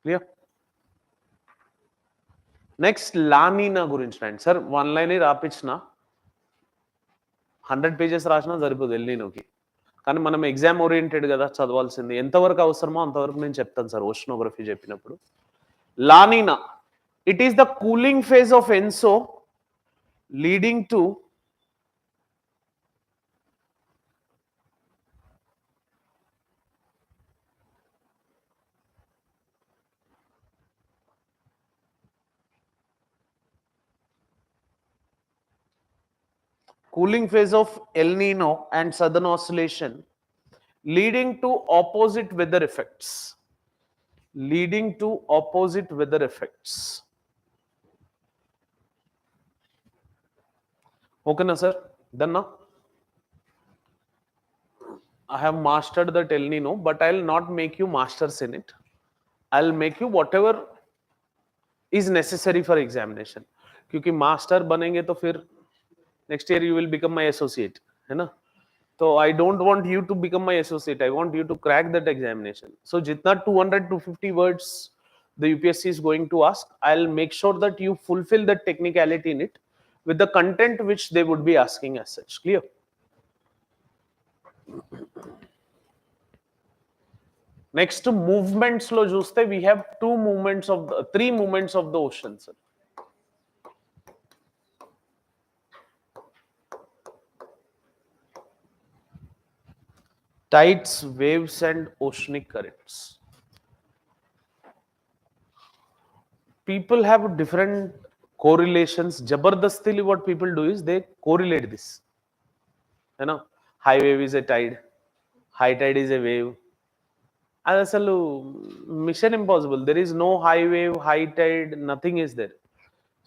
Clear? Next La Nina గురించి రాయండి sir. 1 line రాపించిన 100 pages రాసినా సరిపోదు L నీనోకి. కానీ మనం exam oriented కదా చదవాల్సింది. ఎంతవరకు అవసరమో అంతవరకు నేను చెప్తాను సార్ ఓషనోగ్రఫీ చెప్పినప్పుడు. La Nina, it is the cooling phase of ENSO leading to cooling phase of El Nino and southern oscillation leading to opposite weather effects. Leading to opposite weather effects. Okay, na sir? Done now? I have mastered the El Nino, but I'll not make you masters in it. I'll make you whatever is necessary for examination. क्योंकि master बनेंगे तो फिर next year you will become my associate, है ना? So I don't want you to become my associate. I want you to crack that examination. So jitna 200 to 50 words the UPSC is going to ask, I'll make sure that you fulfill the technicality in it with the content which they would be asking as such. Clear? Next movements lo chuste, we have three movements of the ocean, sir. Tides, waves and oceanic currents. People have different correlations. Jabardastili what people do is they correlate this. You know, high wave is a tide, high tide is a wave. అది అసలు mission impossible. There is no high wave, high tide, nothing is there.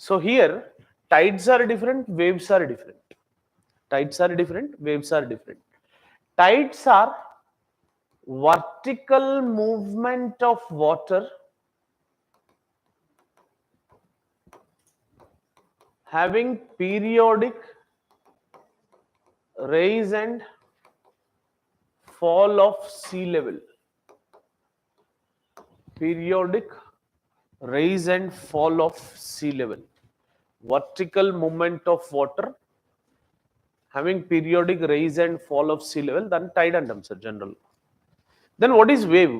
So here tides are different, waves are different. Tides are different, waves are different. Tides are vertical movement of water having periodic rise and fall of sea level. Periodic rise and fall of sea level. Vertical movement of water having periodic rise and fall of sea level, then tide antam sir general. Then what is wave?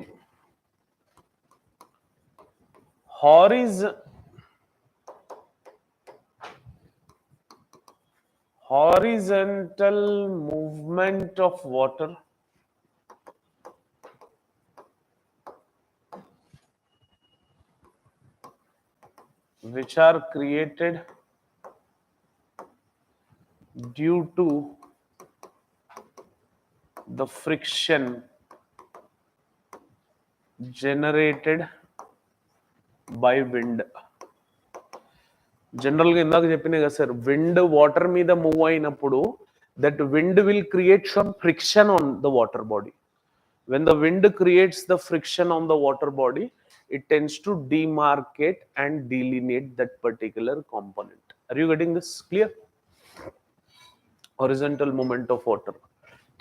Horizontal movement of water which are created due to the friction generated by wind. జనరల్గా ఇందాక చెప్పినా కదా sir, wind water మీద move అయినప్పుడు that wind will create some friction on the water body. When the wind creates the friction on the water body, it tends to demarcate and delineate that particular component. Are you getting this clear? Horizontal movement of water.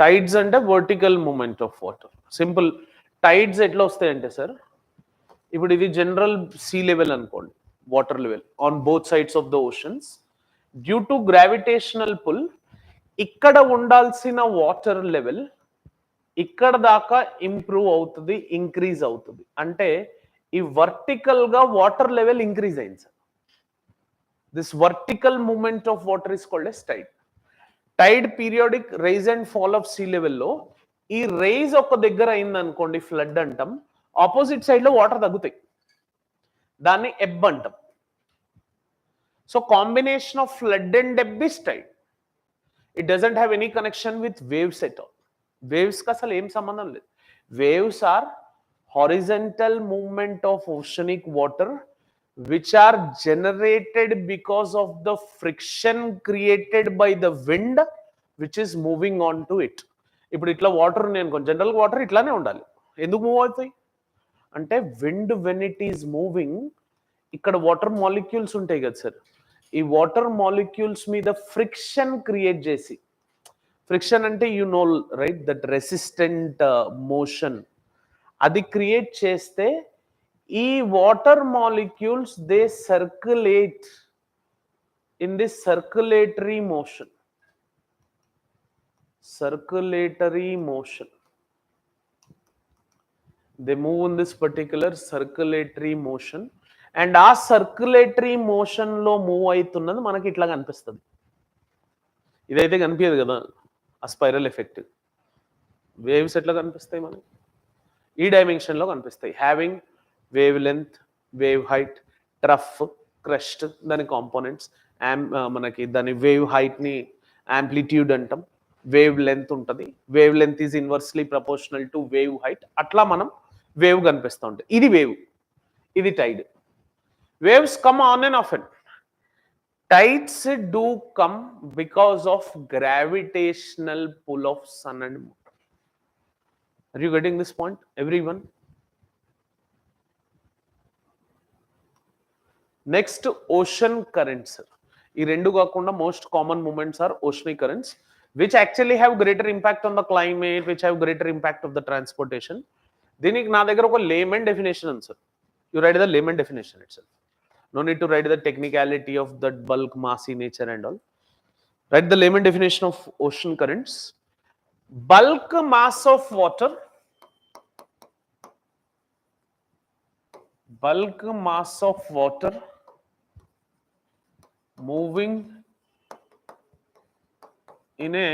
Tides అంటే vertical movement of water. Simple. Tides ఎట్లా వస్తాయంటే sir, ఇప్పుడు ఇది general sea level అనుకోండి, water level on both sides of the oceans. Due to gravitational pull ఇక్కడ ఉండాల్సిన water level ఇక్కడ దాకా ఇంప్రూవ్ అవుతుంది, ఇంక్రీజ్ అవుతుంది. అంటే ఈ వర్టికల్ గా వాటర్ లెవెల్ ఇంక్రీజ్ అయింది sir. This vertical movement of water is called as tide. Tide periodic rise and fall of sea లెవెల్లో ఈ రైజ్ ఒక దగ్గర అయింది అనుకోండి, ఫ్లడ్ అంటాం. ఆపోజిట్ సైడ్ లో వాటర్ తగ్గుతాయి, దాన్ని ఎబ్ అంటాం. So combination of flood and ebb is tide. It doesn't have any connection with waves at all. Waves కి అసలు ఏం సంబంధం లేదు. Waves are horizontal movement of oceanic water which are generated because of the friction created by the wind which is moving on to it. ఇప్పుడు ఇట్లా water ఉన్నాయి అనుకోండి, general water ఇట్లానే ఉండాలి. ఎందుకు మూవ్ అవుతాయి అంటే wind when it is moving, ఇక్కడ వాటర్ మాలిక్యూల్స్ ఉంటాయి కదా సార్, ఈ వాటర్ మాలిక్యూల్స్ మీద ఫ్రిక్షన్ క్రియేట్ చేసి, ఫ్రిక్షన్ అంటే you know right, that resistant motion, అది క్రియేట్ చేస్తే ఈ water molecules they circulate in this circulatory motion. Circulatory motion. They move in this particular circulatory motion, and ఆ circulatory motion లో move అవుతున్నది మనకి ఇట్లా కనిపిస్తుంది. ఇదైతే కనిపించదు కదా ఆ స్పైరల్ ఎఫెక్ట్. వేవ్స్ ఎట్లా కనిపిస్తాయి మనకి? ఈ డైమెన్షన్ లో కనిపిస్తాయి. Having wavelength, wave height, trough, crest, దాని కాంపోనెంట్స్, మనకి దాని వేవ్ హైట్ ని యాంప్లిట్యూడ్ అంటాం, వేవ్ లెంత్ ఉంటుంది, wavelength is inversely proportional to wave height. అట్లా మనం వేవ్ కనిపిస్తూ ఉంటుంది. ఇది వేవ్, ఇది tide. Waves come on and off and. Tides do come because of gravitational pull of sun and moon. Are you getting this point, everyone? Next, ocean currents. ఈ రెండు కాకుండా most common moments are oceanic currents, which actually have greater impact on the climate, which have greater impact of the transportation. దీనికి నా దగ్గర ఒక layman definition ఉంది sir. You write the layman definition itself. No need to write the technicality of that bulk, massy nature and all. Write the layman definition of ocean currents. Bulk mass of water, bulk mass of water moving in a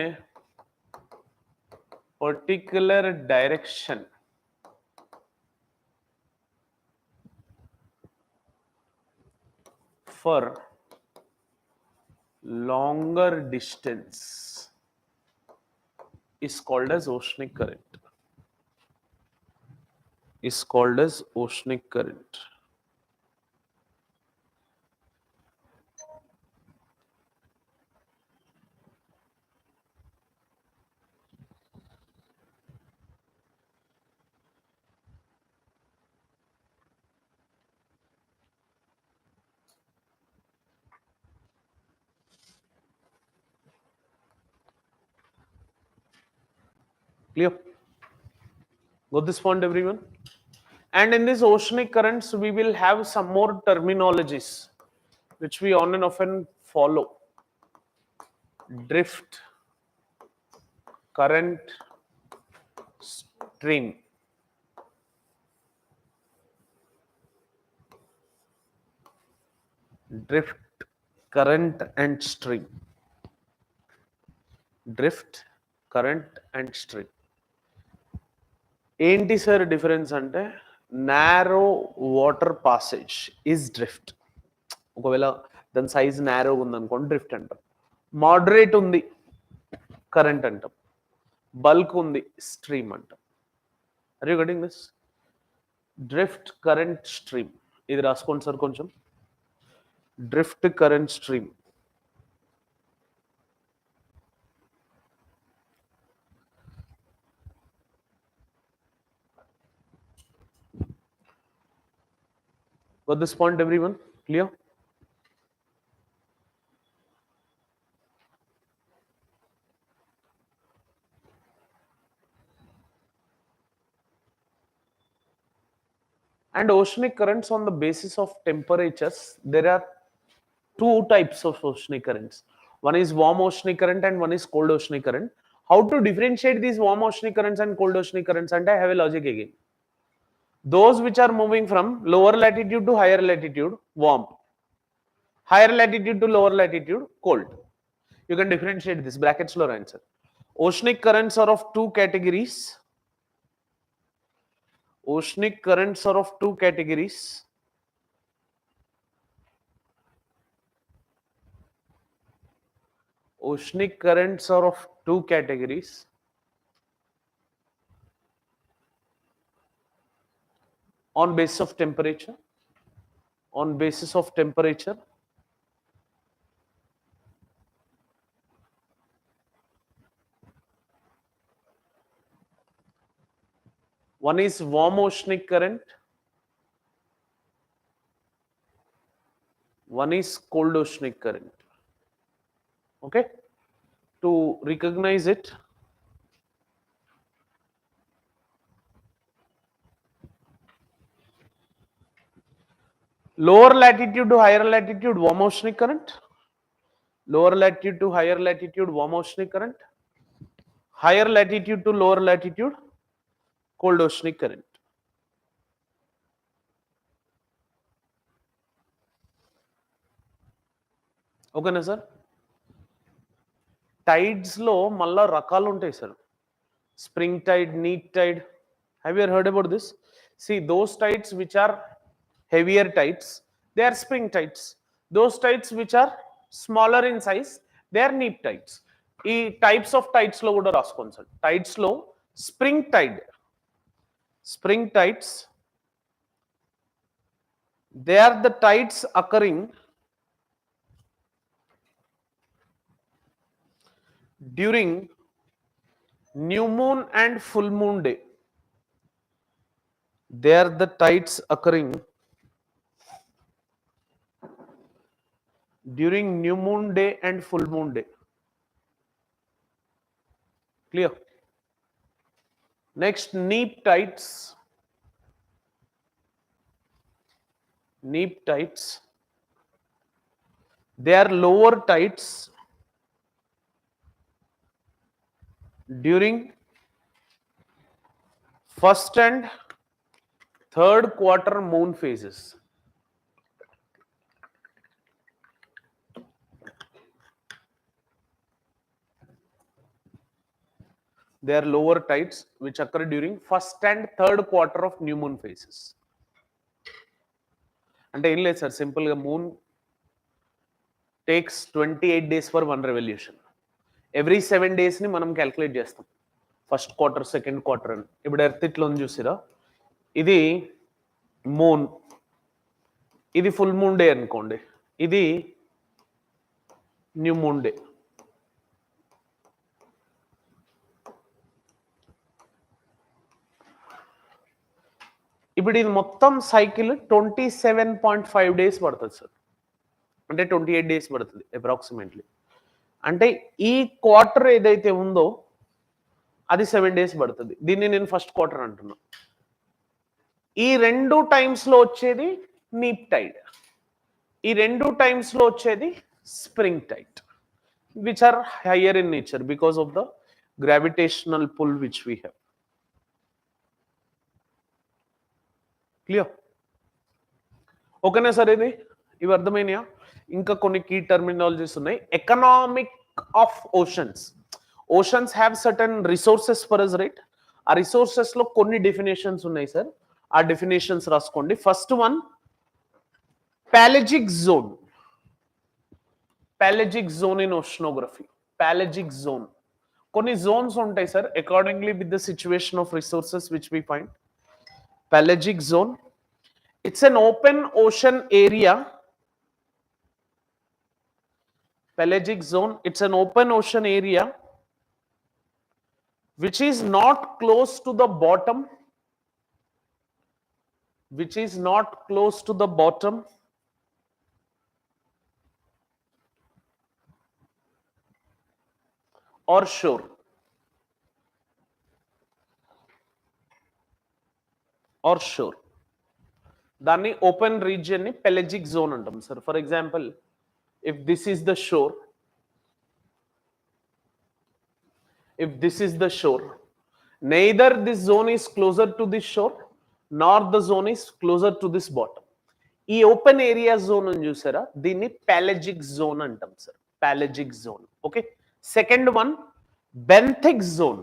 particular direction for longer distance is called as oceanic current. Is called as oceanic current. Clear? Got this point, everyone? And in these oceanic currents, we will have some more terminologies which we on and often follow. Drift, current, stream. Drift, current and stream. Drift, current and stream. ఏంటి sir difference అంటే, narrow water passage is drift. ఒకవేళ దాని size నారోగా ఉందనుకోండి drift అంటాం. Moderate ఉంది current అంటాం, bulk ఉంది stream అంటాం. Are you getting this? Drift, current, stream. ఇది రాసుకోండి సార్ కొంచెం. Drift, current, stream. Got this point, everyone? Clear? And oceanic currents, on the basis of temperatures, there are two types of oceanic currents. One is warm oceanic current and one is cold oceanic current. How to differentiate these warm oceanic currents and cold oceanic currents? And I have a logic again. Those which are moving from lower latitude to higher latitude, warm. Higher latitude to lower latitude, cold. You can differentiate this. Brackets low answer. Oceanic currents are of two categories. Oceanic currents are of two categories. Oceanic currents are of two categories. On basis of temperature. On basis of temperature. One is warm oceanic current. One is cold oceanic current. Okay? To recognize it, lower latitude to higher latitude, warm oceanic current. Lower latitude to higher latitude, warm oceanic current. Higher latitude to lower latitude, cold oceanic current. ఓకేనా sir? Tides లో మళ్ళా రకాలు ఉంటాయి sir. Spring tide, neap tide. Have you heard about this? See, those tides which are heavier tides, they are spring tides. Those tides which are smaller in size, they are neap tides. ఈ types of tides లో కూడా రాసుకోండి sir. Tides లో spring tides, they are the tides occurring during new moon and full moon day. They are the tides occurring during new moon day and full moon day. Clear? Next, neap tides. Neap tides. They are lower tides during first and third quarter moon phases. They are lower tides which occur during first and third quarter of new moon phases. అంటే ఏం లేదు sir, సింపుల్గా moon takes 28 days for one revolution. Every 7 days ని మనం calculate చేస్తాం, first quarter second quarter అని. ఇప్పుడు earth ఇట్లా ఉంది చూసిరా, ఇది మూన్, ఇది ఫుల్ మూన్ డే అనుకోండి, ఇది న్యూ మూన్ డే. ఇప్పుడు ఇది మొత్తం సైకిల్ 27.5 days పడుతుంది సార్, అంటే 28 days పడుతుంది అప్రాక్సిమేట్లీ. అంటే ఈ క్వార్టర్ ఏదైతే ఉందో అది 7 days పడుతుంది. దీన్ని నేను ఫస్ట్ క్వార్టర్ అంటున్నా. ఈ రెండు టైమ్స్లో వచ్చేది నీప్ టైడ్, ఈ రెండు టైమ్స్లో వచ్చేది spring tide, which are higher in nature because of the gravitational pull which we have. Clear? ఓకేనా సార్? ఇవి అర్థమైనాయా? ఇంకా కొన్ని కీ టర్మినాలజీస్ ఉన్నాయి. Economic of oceans. Oceans have certain resources for us, right? ఆ రిసోర్సెస్ లో కొన్ని డెఫినేషన్స్ ఉన్నాయి సార్, ఆ డెఫినేషన్స్ రాసుకోండి. First one, pelagic zone. Pelagic zone in oceanography. Pelagic zone, కొన్ని జోన్స్ ఉంటాయి sir accordingly with the situation of resources which we find. Pelagic zone, it's an open ocean area. Pelagic zone, it's an open ocean area which is not close to the bottom, which is not close to the bottom or shore. Or shore. దాన్ని open region ని పెలజిక్ zone అంటాం sir. For example, if this is the shore, if this is the shore, neither this zone is closer to this shore nor the zone is closer to this bottom. ఈ open area zone అని చూసారా, దీన్ని pelagic zone అంటాం sir, pelagic zone. Okay. Second one, benthic zone.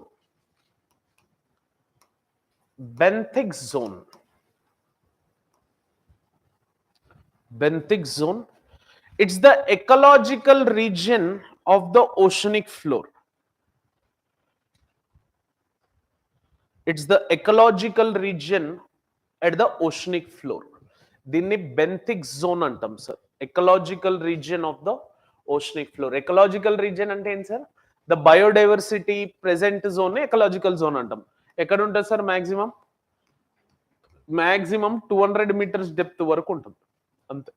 Benthic zone. Benthic zone, it's the ecological region of the oceanic floor. It's the ecological region at the oceanic floor. దీన్ని benthic zone అంటాం sir. ecological region of the oceanic floor. ecological region అంటే ఏంటి sir? the biodiversity present zone ని ecological zone అంటాం. ఎక్కడ ఉంటుంది sir? Maximum 200 meters depth వరకు ఉంటుంది అంతే,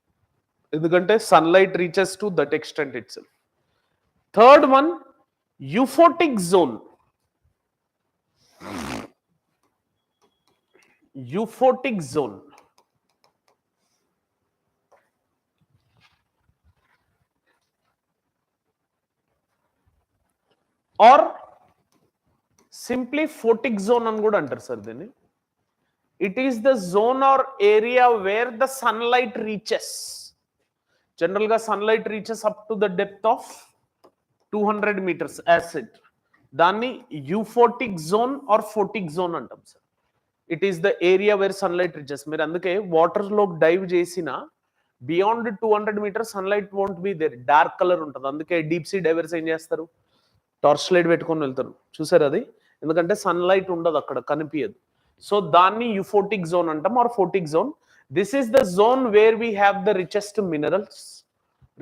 ఎందుకంటే sunlight reaches to that extent itself. Third one, euphotic zone. Euphotic zone, or simply photic zone అని కూడా అంటారు సార్ దీన్ని. It is the zone or area where the sunlight reaches. General ga sunlight reaches up to the depth of 200 meters as said. Danni euphotic zone or photic zone antam sir. It is the area where sunlight reaches. Meer anduke water lo dive chesina beyond 200 meters sunlight won't be there, dark color untadi. Anduke deep sea divers em chestaru, torch light పెట్టుకొని వెళ్తారు, చూసారు అది, ఎందుకంటే sunlight ఉండదు అక్కడ, కనిపించదు. సో దాన్ని యుఫోటిక్ జోన్ అంటాం or photic zone. This is the zone where we have the richest minerals,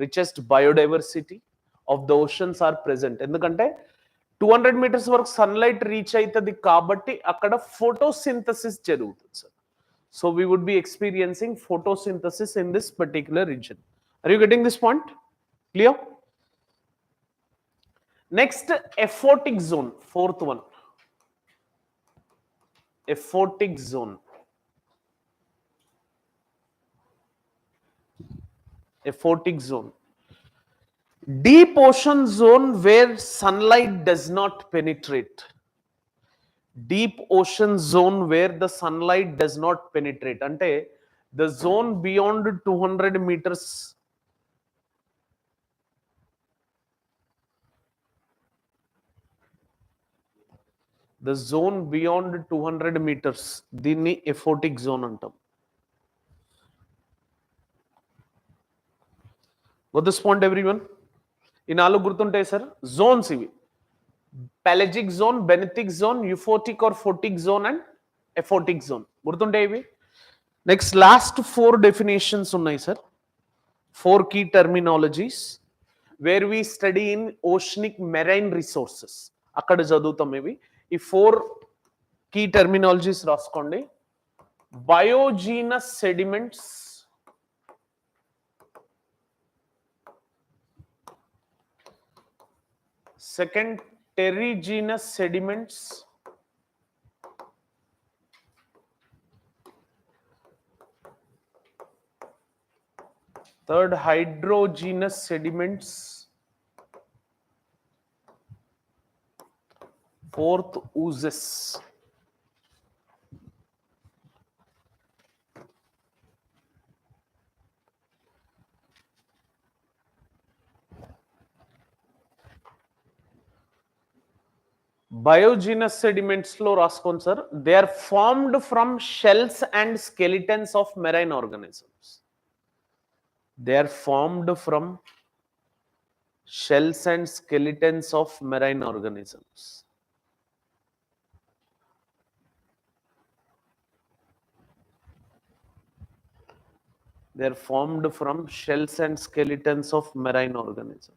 richest biodiversity of the oceans are present. ఎందుకంటే 200 meters వరకు సన్లైట్ రీచ్ అవుతుంది కాబట్టి అక్కడ ఫోటోసింథసిస్ జరుగుతుంది sir. So we would be experiencing photosynthesis in this particular region. Are you getting this point clear? Next aphotic zone, fourth one, aphotic zone. Aphotic zone, deep ocean zone where sunlight does not penetrate. Deep ocean zone where the sunlight does not penetrate ante the zone beyond 200 meters, the zone beyond 200 meters, దీన్ని ఎఫోటిక్ zone అంటాం. Got this point everyone? ఈ నాలుగు గుర్తుంటాయి sir Jones ఇవి. Pelagic zone, benthic zone, euphotic or photic zone and aphotic zone. గుర్తుంటాయి ఇవి. Next last 4 definitions ఉన్నాయి sir, 4 key terminologies where we study in oceanic marine resources. అక్కడ చదువుతాం ఇవి. ఈ 4 key terminologies రాసుకోండి. Biogenous sediments, second terrigenous sediments, third hydrogenous sediments, fourth oozes. Biogenous sediments లో రాసుకోండి sir. They are formed from shells and skeletons of marine organisms. They are formed from shells and skeletons of marine organisms. They are formed from shells and skeletons of marine organisms.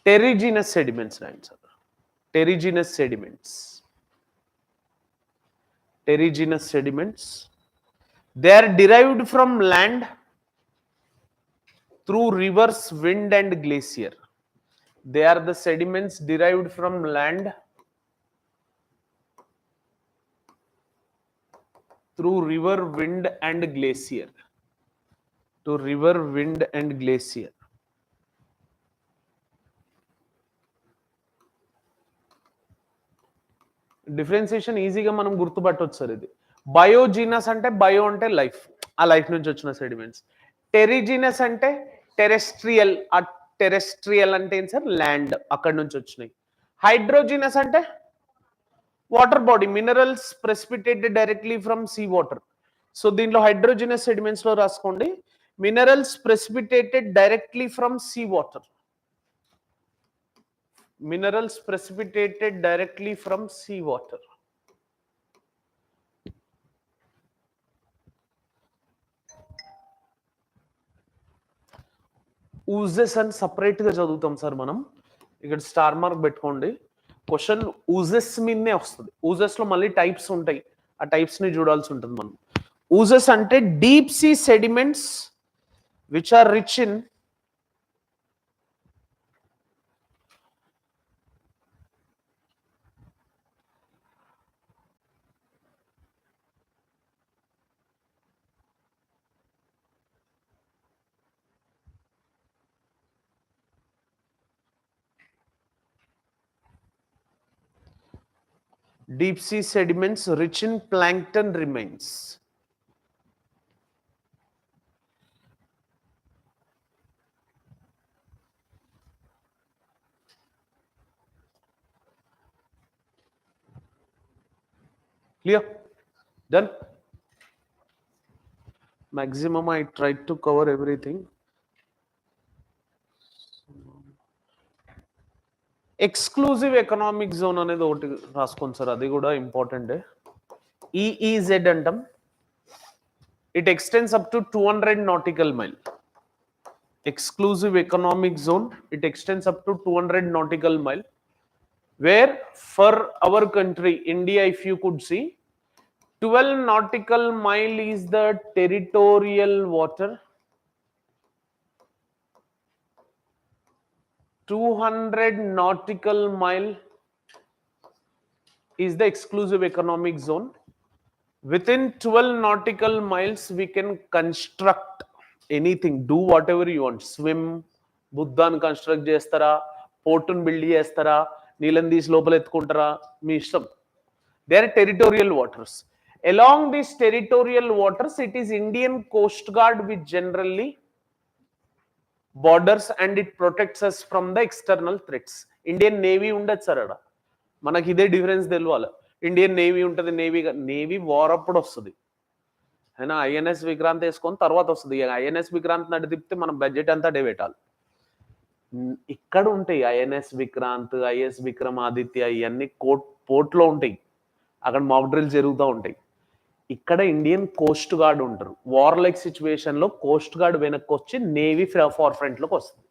Terrigenous sediments, right, sir? Terrigenous sediments. Terrigenous sediments. They are derived from land through rivers, wind, and glacier. They are the sediments derived from land through river, wind, and glacier. To river, wind, and glacier. Differentiation ఈజీగా మనం గుర్తుపట్టవచ్చు sir. ఇది బయోజీనస్ అంటే bio అంటే life, ఆ life నుంచి వచ్చిన sediments. Terrigenous అంటే terrestrial, ఆ టెరెస్ట్రియల్ అంటే ఏంటి సార్, ల్యాండ్, అక్కడ నుంచి వచ్చినాయి. హైడ్రోజినస్ అంటే water body, minerals precipitated directly from sea water. So దీంట్లో హైడ్రోజినస్ సెడిమెంట్స్ లో రాసుకోండి, minerals precipitated directly from sea water. Minerals precipitated directly from sea water. Oozes and separate గా చదువుతాం సార్ మనం. ఇక్కడ స్టార్ మార్క్ పెట్టుకోండి. క్వశ్చన్ ఓజెస్ మీదనే వస్తుంది. ఓజెస్ లో మళ్ళీ టైప్స్ ఉంటాయి, ఆ టైప్స్ ని చూడాల్సి ఉంటుంది మనం. ఓజెస్ అంటే deep sea sediments which are rich in deep sea sediments rich in plankton remains. Clear? Done? maximum I tried to cover everything. Exclusive economic zone అనేది ఒకటి రాసుకోండి సార్, అది కూడా ఇంపార్టెంటే. ఈఈజెడ్ అంటాం. It extends up to 200 nautical mile. Exclusive economic zone, it extends up to 200 nautical mile, where for our country India, if you could see, 12 nautical mile is the territorial water, 200 nautical mile is the exclusive economic zone. Within 12 nautical miles we can construct anything, do whatever you want. Swim, బుద్ధాన్ని construct చేస్తారా, పోర్టును build చేస్తారా, నీళ్ళని తీసి లోపల ఎత్తుకుంటారా, మీ ఇష్టం. They are territorial waters. Along these territorial waters, it is Indian Coast Guard which generally borders and it protects us from the external threats. Indian Navy ఉండదు సార్ అక్కడ, మనకి ఇదే డిఫరెన్స్ తెలియాలి. ఇండియన్ నేవీ ఉంటుంది, నేవీ వార్ అప్పుడు వస్తుంది, అయినా INS Vikrant వేసుకొని తర్వాత వస్తుంది. ఐఎన్ఎస్ విక్రాంత్ నడి తిప్పితే మనం బడ్జెట్ అంతా డే పెట్టాలి. ఇక్కడ ఉంటాయి ఐఎన్ఎస్ విక్రాంత్, ఐఎస్ విక్రమాదిత్య, ఇవన్నీ పోర్ట్లో ఉంటాయి, అక్కడ మాక్ డ్రిల్స్ జరుగుతూ ఉంటాయి. ఇక్కడ ఇండియన్ కోస్ట్ గార్డ్ ఉంటారు. వార్ లైక్ సిచ్యువేషన్ లో కోస్ట్ గార్డ్ వెనక్కి వచ్చి నేవీ ఫార్ ఫ్రంట్ లోకి వస్తుంది.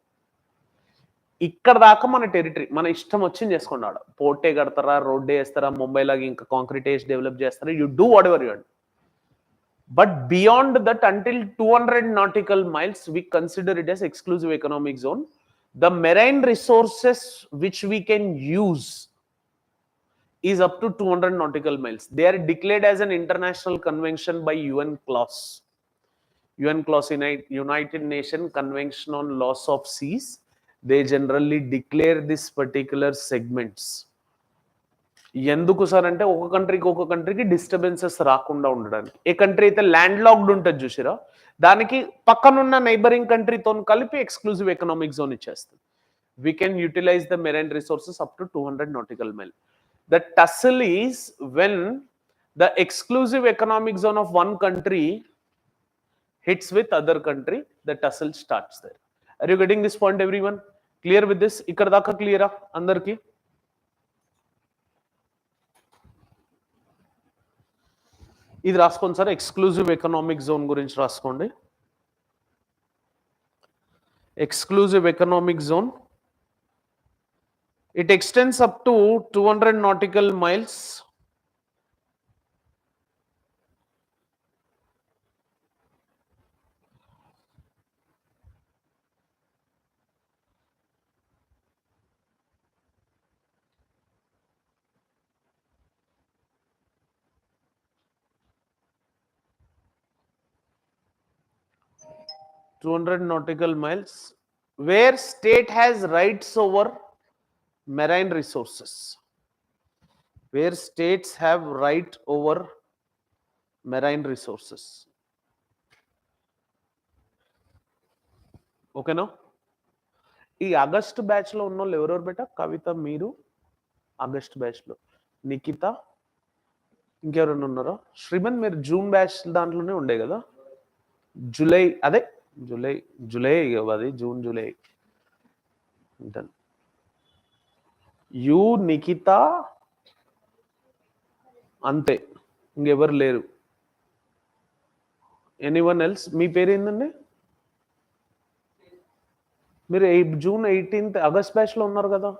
ఇక్కడ దాకా మన టెరిటరీ, మన ఇష్టం వచ్చింది చేసుకోండి. ఆడ పోర్టే కడతారా, రోడ్డే వేస్తారా, ముంబై లాగా ఇంకా కాంక్రీట్ వేసి డెవలప్ చేస్తారా, you do what ever you want. But beyond that until 200 nautical miles we consider it as exclusive economic zone. The marine resources which we can use is up to 200 nautical miles. They are declared as an international convention by UN clause. UN clause in United Nations Convention on Laws of Seas. They generally declare this particular segments. ఎందుకు sir అంటే ఒక కంట్రీకి disturbances రాకుండా ఉండడానికి. ఏ country అయితే land locked ఉంటుంది చూసిరా, దానికి పక్కనున్న నైబరింగ్ కంట్రీతో కలిపి ఎక్స్క్లూజివ్ ఎకనామిక్ జోన్ ఇచ్చేస్తుంది. We can utilize the marine resources up to 200 nautical mile. The tussle is when the exclusive economic zone of one country hits with other country, the tussle starts there. Are you getting this point, everyone? Clear with this? Ikkada daaka clear ah andarki? ఇది రాసుకోండి sir, exclusive economic zone గురించి రాసుకోండి. Exclusive economic zone, it extends up to 200 nautical miles, where state has rights over marine resources, where states have right over marine resources. ఓకేనా? ఈ August batch లో ఉన్న వాళ్ళు ఎవరెవరు బెట? కవిత, మీరు ఆగస్ట్ బ్యాచ్ లో, నిఖిత, ఇంకెవరైనా ఉన్నారా? శ్రీమన్ మీరు జూన్ బ్యాచ్ దాంట్లోనే ఉండే కదా, జూలై, అదే జూలై అది జూన్ జూలై. యు, నిఖిత అంతే, ఇంకెవరు లేరు. Anyone else? మీ పేరు ఏందండి? మీరు జూన్ 18th ఆగస్ట్ బ్యాచ్ లో ఉన్నారు కదా,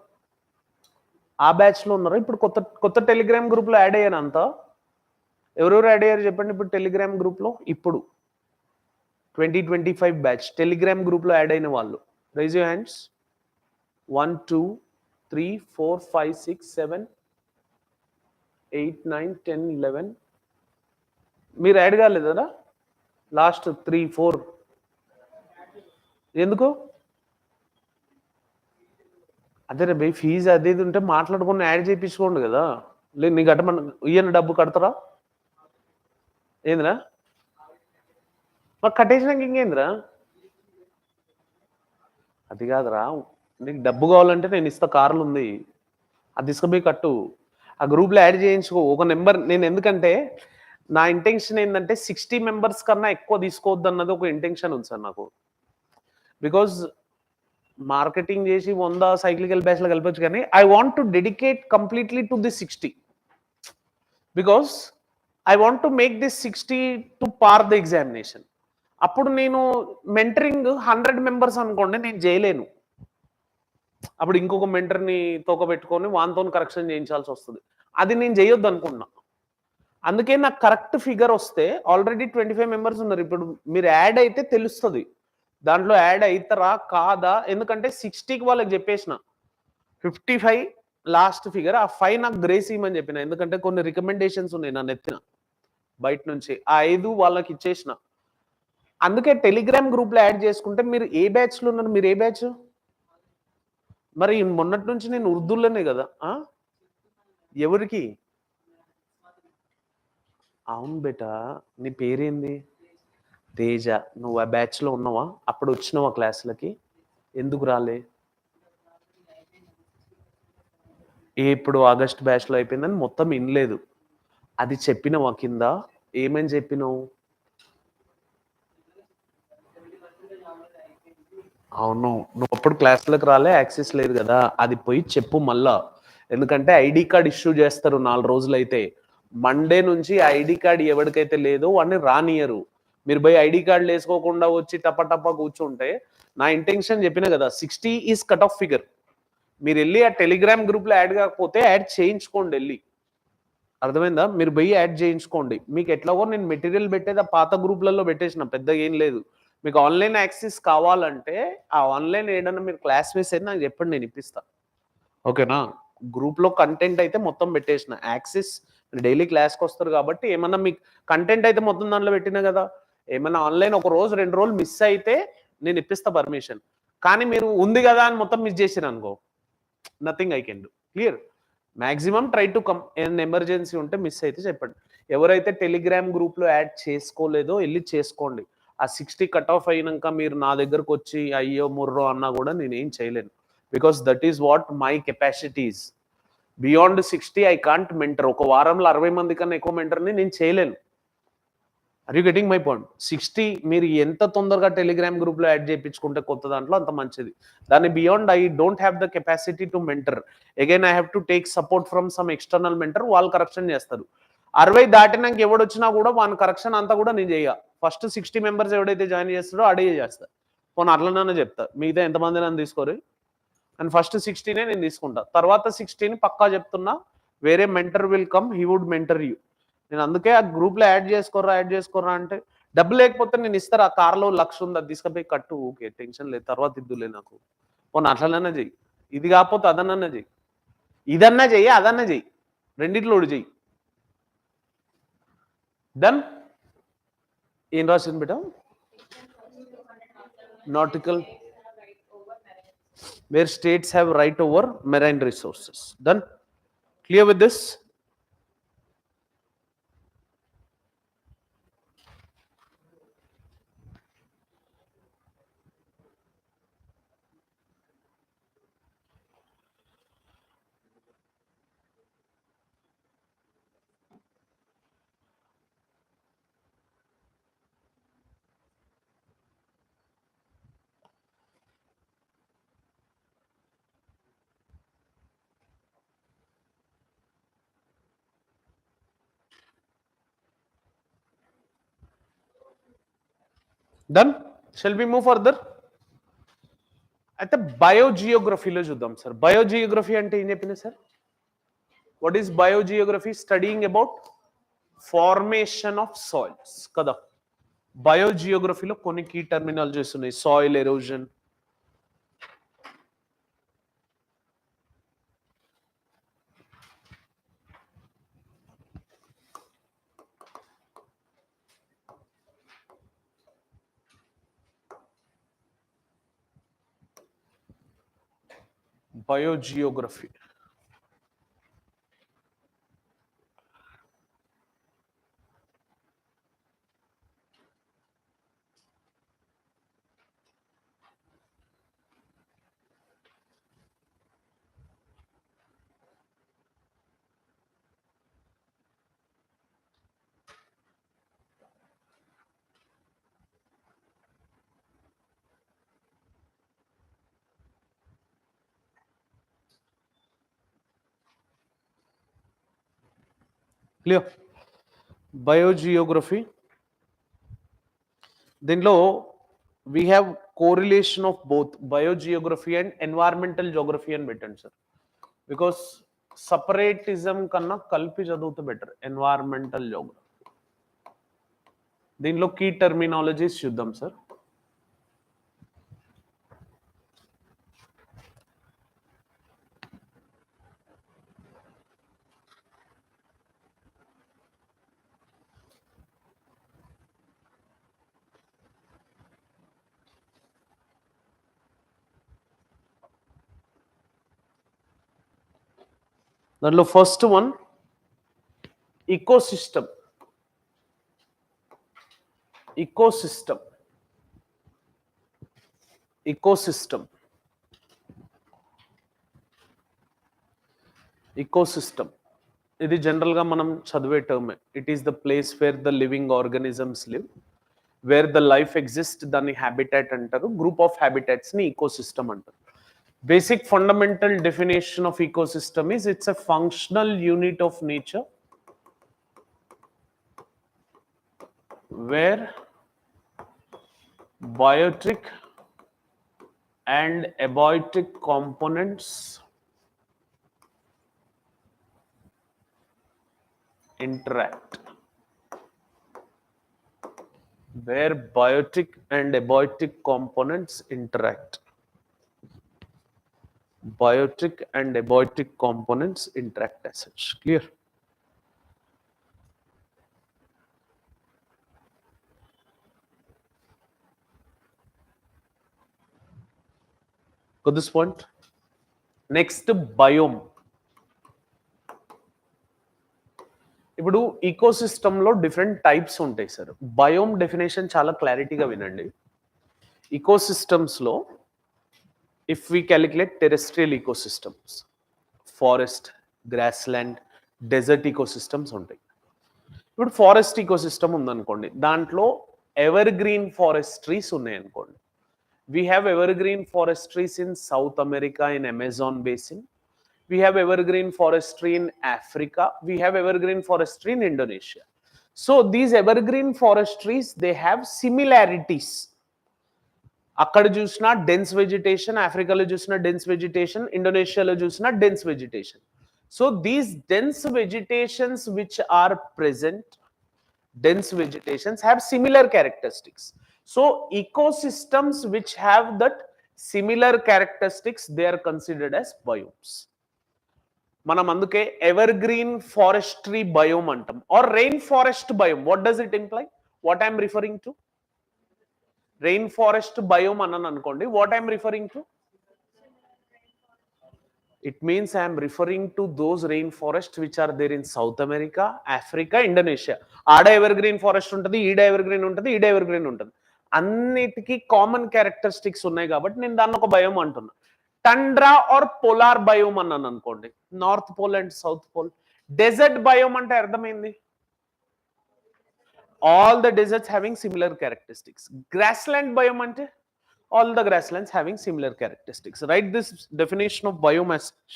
ఆ బ్యాచ్ లో ఉన్నారా? ఇప్పుడు కొత్త టెలిగ్రామ్ గ్రూప్ లో యాడ్ అయ్యాను అంతా. ఎవరెవరు యాడ్ అయ్యారు చెప్పండి ఇప్పుడు టెలిగ్రామ్ గ్రూప్ లో? ఇప్పుడు 2025 బ్యాచ్ టెలిగ్రామ్ గ్రూప్ లో యాడ్ అయిన వాళ్ళు రైజ్ యువర్ హ్యాండ్స్. 1 2 3 4 5 6 7 8 9 10 11. మీరు యాడ్ కాలేదు కదా లాస్ట్ 3 4? ఎందుకు? అదే రే భయ్, ఫీజు అది ఇది ఉంటే మాట్లాడుకుని యాడ్ చేయించుకోండి కదా. లేదు నీకు అట్ట మన ఇయ్యని డబ్బు కడతారా ఏందిరా? మాకు కట్టేసినాక ఇంకేందిరా? అది కాదురా, నీకు డబ్బు కావాలంటే నేను ఇస్తా, కార్లు ఉంది, అది తీసుకుపోయి కట్టు, ఆ గ్రూప్లో యాడ్ చేయించుకో ఒక నెంబర్. నేను ఎందుకంటే నా ఇంటెన్షన్ ఏంటంటే 60 మెంబర్స్ కన్నా ఎక్కువ తీసుకోవద్దు అన్నది ఒక ఇంటెన్షన్ ఉంది సార్ నాకు. బికాజ్ మార్కెటింగ్ చేసి 100 సైక్లికల్ బ్యాచ్లు కలపొచ్చు, కానీ I want to dedicate completely to the 60. Because I want to make this 60 to పార్ ద ఎగ్జామినేషన్. అప్పుడు నేను మెంటరింగ్ 100 మెంబర్స్ అనుకోండి, నేను చేయలేను. అప్పుడు ఇంకొక మెంటర్ని తోకబెట్టుకొని వానితో కరెక్షన్ చేయించాల్సి వస్తుంది. అది నేను చేయొద్దు అనుకున్నా. అందుకే నాకు కరెక్ట్ ఫిగర్ వస్తే, ఆల్రెడీ 25 మెంబర్స్ ఉన్నారు. ఇప్పుడు మీరు యాడ్ అయితే తెలుస్తుంది దాంట్లో యాడ్ అవుతారా కాదా. ఎందుకంటే 60కి వాళ్ళకి చెప్పేసిన 55 లాస్ట్ ఫిగర్, ఆ 5 నాకు గ్రేస్ ఇవ్వమని చెప్పిన. ఎందుకంటే కొన్ని రికమెండేషన్స్ ఉన్నాయి నా నెత్తిన బయట నుంచి, ఆ 5 వాళ్ళకి ఇచ్చేసిన. అందుకే టెలిగ్రామ్ గ్రూప్లో యాడ్ చేసుకుంటే, మీరు ఏ బ్యాచ్లో ఉన్నారు? మీరు ఏ బ్యాచ్? మరి మొన్నటి నుంచి నేను ఉర్దూలోనే కదా. ఎవరికి? అవును బేటా, నీ పేరేంది? తేజ. నువ్వు ఆ బ్యాచ్లో ఉన్నావా? అప్పుడు వచ్చినావా క్లాసులకి? ఎందుకు రాలే? ఇప్పుడు ఆగస్ట్ బ్యాచ్లో అయిపోయిందని మొత్తం వినలేదు. అది చెప్పినవా కింద? ఏమని చెప్పినావు? అవును, నువ్వు అప్పుడు క్లాసులకు రాలే, యాక్సెస్ లేదు కదా. అది పోయి చెప్పు మళ్ళా. ఎందుకంటే ఐడి కార్డ్ ఇష్యూ చేస్తారు 4 రోజులైతే. మండే నుంచి ఐడి కార్డ్ ఎవరికైతే లేదో వాడిని రానియరు. మీరు పోయి ఐడి కార్డులు వేసుకోకుండా వచ్చి టప కూర్చుంటే, నా ఇంటెన్షన్ చెప్పిన కదా, 60 ఈజ్ కట్ ఆఫ్ ఫిగర్. మీరు వెళ్ళి ఆ టెలిగ్రామ్ గ్రూప్లో యాడ్ కాకపోతే యాడ్ చేయించుకోండి వెళ్ళి. అర్థమైందా? మీరు పోయి యాడ్ చేయించుకోండి. మీకు ఎట్లాగో నేను మెటీరియల్ పెట్టేది ఆ పాత గ్రూప్లలో పెట్టేసిన, పెద్దగా ఏం లేదు. మీకు ఆన్లైన్ యాక్సెస్ కావాలంటే ఆ ఆన్లైన్ ఏదైనా మీరు క్లాస్ మిస్ అయితే నాకు చెప్పండి, నేను ఇప్పిస్తాను. ఓకేనా? గ్రూప్లో కంటెంట్ అయితే మొత్తం పెట్టేసిన. యాక్సెస్ డైలీ క్లాస్కి వస్తారు కాబట్టి ఏమన్నా మీకు కంటెంట్ అయితే మొత్తం దాంట్లో పెట్టినా కదా. ఏమన్నా ఆన్లైన్ ఒక రోజు 2 రోజులు మిస్ అయితే నేను ఇప్పిస్తా పర్మిషన్. కానీ మీరు ఉంది కదా అని మొత్తం మిస్ చేసిరు అనుకో, nothing I can do. Clear? Maximum try to come. ఏదైనా ఎమర్జెన్సీ ఉంటే మిస్ అయితే చెప్పండి. ఎవరైతే టెలిగ్రామ్ గ్రూప్లో యాడ్ చేసుకోలేదో వెళ్ళి చేసుకోండి. ఆ 60 కట్ ఆఫ్ అయినాక మీరు నా దగ్గరకు వచ్చి అయ్యో ముర్రో అన్నా కూడా నేనేం చేయలేను. Because that is what my capacities. Beyond 60 I can't mentor. ఒక వారంలో 60 మంది కన్నా ఎక్కువ మెంటర్ని నేను చేయలేను. Are you getting my point? 60 మీరు ఎంత తొందరగా టెలిగ్రామ్ గ్రూప్లో యాడ్ చేయించుకుంటే కొత్త దాంట్లో అంత మంచిది. దాని beyond I don't have the capacity to mentor. Again I have to take support from some external mentor. వాళ్ళు కరెక్షన్ చేస్తారు. 60 దాటినాక ఎవడొచ్చినా కూడా వాని కరెక్షన్ అంతా కూడా నేను చేయ. ఫస్ట్ 60 మెంబర్స్ ఎవడైతే జాయిన్ చేస్తాడో అడే చేస్తా. పోనీ అట్లనే చెప్తా, మిగతా ఎంతమంది నన్ను తీసుకోరు అండ్ ఫస్ట్ 60నే నేను తీసుకుంటా. తర్వాత 60ని పక్కా చెప్తున్నా, వేరే mentor will come, he would mentor you. నేను అందుకే ఆ గ్రూప్లో యాడ్ చేసుకోరా అంటే, డబ్బు లేకపోతే నేను ఇస్తాను. ఆ కార్లో 1,00,000 ఉంది, అది తీసుకుపోయి కట్టు, ఓకే టెన్షన్ లేదు, తర్వాత ఇద్దులే నాకు. పోనీ అట్లనన్నా చెయ్యి. ఇది కాకపోతే అదన్నా చెయ్యి, ఇదన్నా చెయ్యి, అదన్నా చెయ్యి, రెండిట్లో ఒకటి చెయ్యి. డన్. ఏం రాసింది బిడ్డ? Nautical where states have right over marine resources. Done? Clear with this? Done? Shall we move further? అయితే బయోజియోగ్రఫీలో చూద్దాం సార్. బయోజియోగ్రఫీ అంటే ఏం చెప్పిన sir? What is biogeography? Studying about formation of soils కదా. బయోజియోగ్రఫీలో కొన్ని కీ టర్మినాలజీస్ ఉన్నాయి. Soil erosion, biogeography. Clear. Biogeography, దీనిలో we have correlation of both biogeography and environmental geography అని పెట్టండి సార్, బికాస్ సపరేటిజం కన్నా కలిపి చదివితే బెటర్. ఎన్వైర్మెంటల్ జోగ్రఫీ, దీనిలో కీ టర్మినాలజీస్ చూద్దాం సార్. దాంట్లో first one ecosystem. Ecosystem ecosystem ecosystem ఇది జనరల్గా మనం చదివే term. It is the place where the living organisms live, wear the life exist, దాన్ని హ్యాబిటాట్ అంటారు. గ్రూప్ ఆఫ్ హ్యాబిటాట్స్ ని ఇకోసిస్టమ్ అంటారు. Basic fundamental definition of ecosystem is it's a functional unit of nature where biotic and abiotic components interact. Where biotic and abiotic components interact. Biotic and abiotic components interact as such. Clear? Got this point? Next, biome. ఇప్పుడు ఈకోసిస్టంలో different types ఉంటాయి sir. Biome definition చాలా క్లారిటీగా వినండి. ఈకోసిస్టమ్స్లో if we calculate terrestrial ecosystems, forest, grassland, desert ecosystems ఉంటాయి. ఇప్పుడు forest ecosystem ఉందనుకోండి, దాంట్లో ever green forestries ఉన్నాయనుకోండి. We have evergreen forestries in South America, in Amazon basin. We have evergreen forestry in Africa. We have evergreen forestry in Indonesia. So these evergreen forestries, they have similarities. అక్కడ చూసిన dense vegetation, ఆఫ్రికాలో చూసిన dense vegetation, ఇండోనేషియాలో చూసిన dense vegetation. So these dense vegetations which are present, dense vegetations have similar characteristics. So ecosystems which have that similar characteristics, they are considered as biomes. మనం అందుకే evergreen forestry biome అంటాం, or rain forest biome. What does it imply? What I'm referring to? Rain forest biome అన్నాను అనుకోండి, what I'm referring to? It means I'm referring to those rain forest which are there in South America, Africa, Indonesia. ఆడ ever green forest ఉంటుంది, ఈడ ever green ఉంటుంది, ఈడ ever green ఉంటుంది. అన్నిటికీ common characteristics ఉన్నాయి కాబట్టి నేను దాన్ని ఒక బయోమ్ అంటున్నా. టండ్రా ఆర్ పోలార్ బయోమ్ అన్నాను అనుకోండి, north pole and south pole. Desert biome అంటే అర్థమైంది, all the deserts having similar characteristics. Grassland biome ante all the grasslands having similar characteristics. Write this definition of biome as such.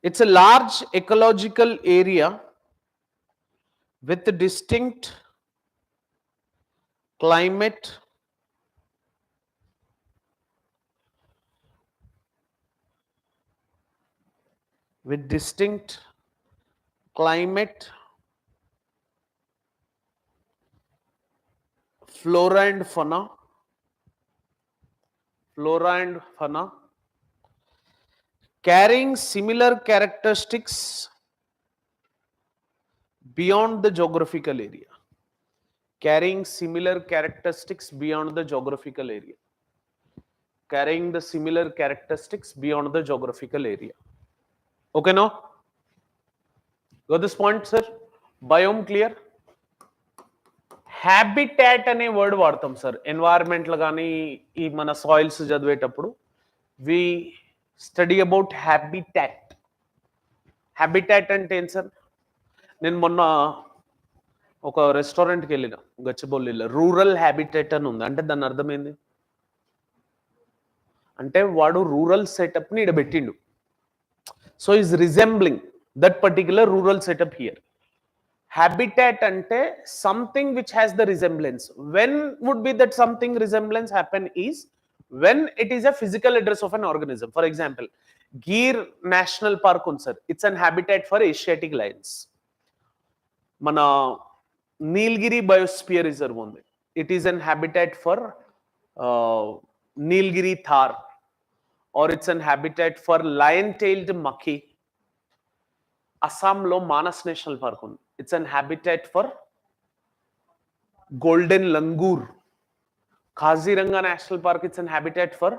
It's a large ecological area with distinct climate, flora and fauna, carrying similar characteristics beyond the geographical area. Carrying similar characteristics beyond the geographical area. Carrying the similar characteristics beyond the geographical area. Okay, now? Got this point, sir? Biome clear? Habitat అనే word వాడతాం sir ఎన్వైరన్మెంట్లో కానీ ఈ మన soils చదివేటప్పుడు. వి study about habitat. Habitat అంటే ఏం sir? నేను మొన్న ఒక రెస్టారెంట్కి వెళ్ళిన గచ్చిబౌలిలో, రూరల్ హ్యాబిటాట్ అని ఉంది. అంటే దాని అర్థమైంది అంటే వాడు రూరల్ సెటప్ని ఈడ పెట్టిండు. So is resembling that particular rural setup here. Habitat ante something which has the resemblance. When would be that something resemblance happen is when it is a physical address of an organism. For example, Gyre National Park unsar. It's an habitat for Asiatic lions. Mana Nilgiri Biosphere Reserve undi. It is an habitat for Nilgiri Thar, or it's an habitat for lion-tailed maki. Assam lo Manas National Park undi. It's an habitat for golden langur. Kaziranga National Park, it's an habitat for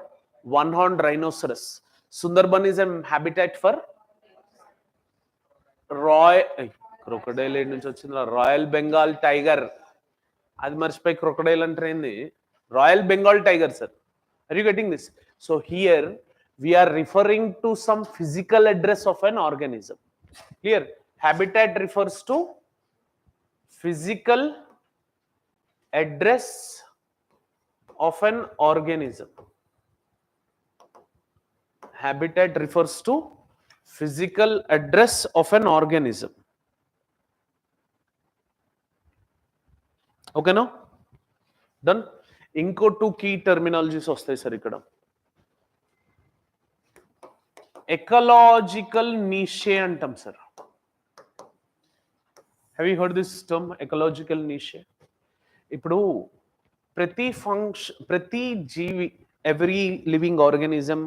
one-horned rhinoceros. Sundarban is a habitat for crocodile Royal Bengal tiger. Adi marchipoyi crocodile antarendi. Royal Bengal tiger, sir. Are you getting this? So here we are referring to some physical address of an organism. Clear? Habitat refers to physical address of an organism. Habitat refers to physical address of an organism. Okay, now? Done? Inko two key terminologies వస్తాయి sir ఇక్కడ. Ecological niche అంటాం sir. Have you heard this term, ecological niche? ఇప్పుడు ప్రతి జీవి, every living organism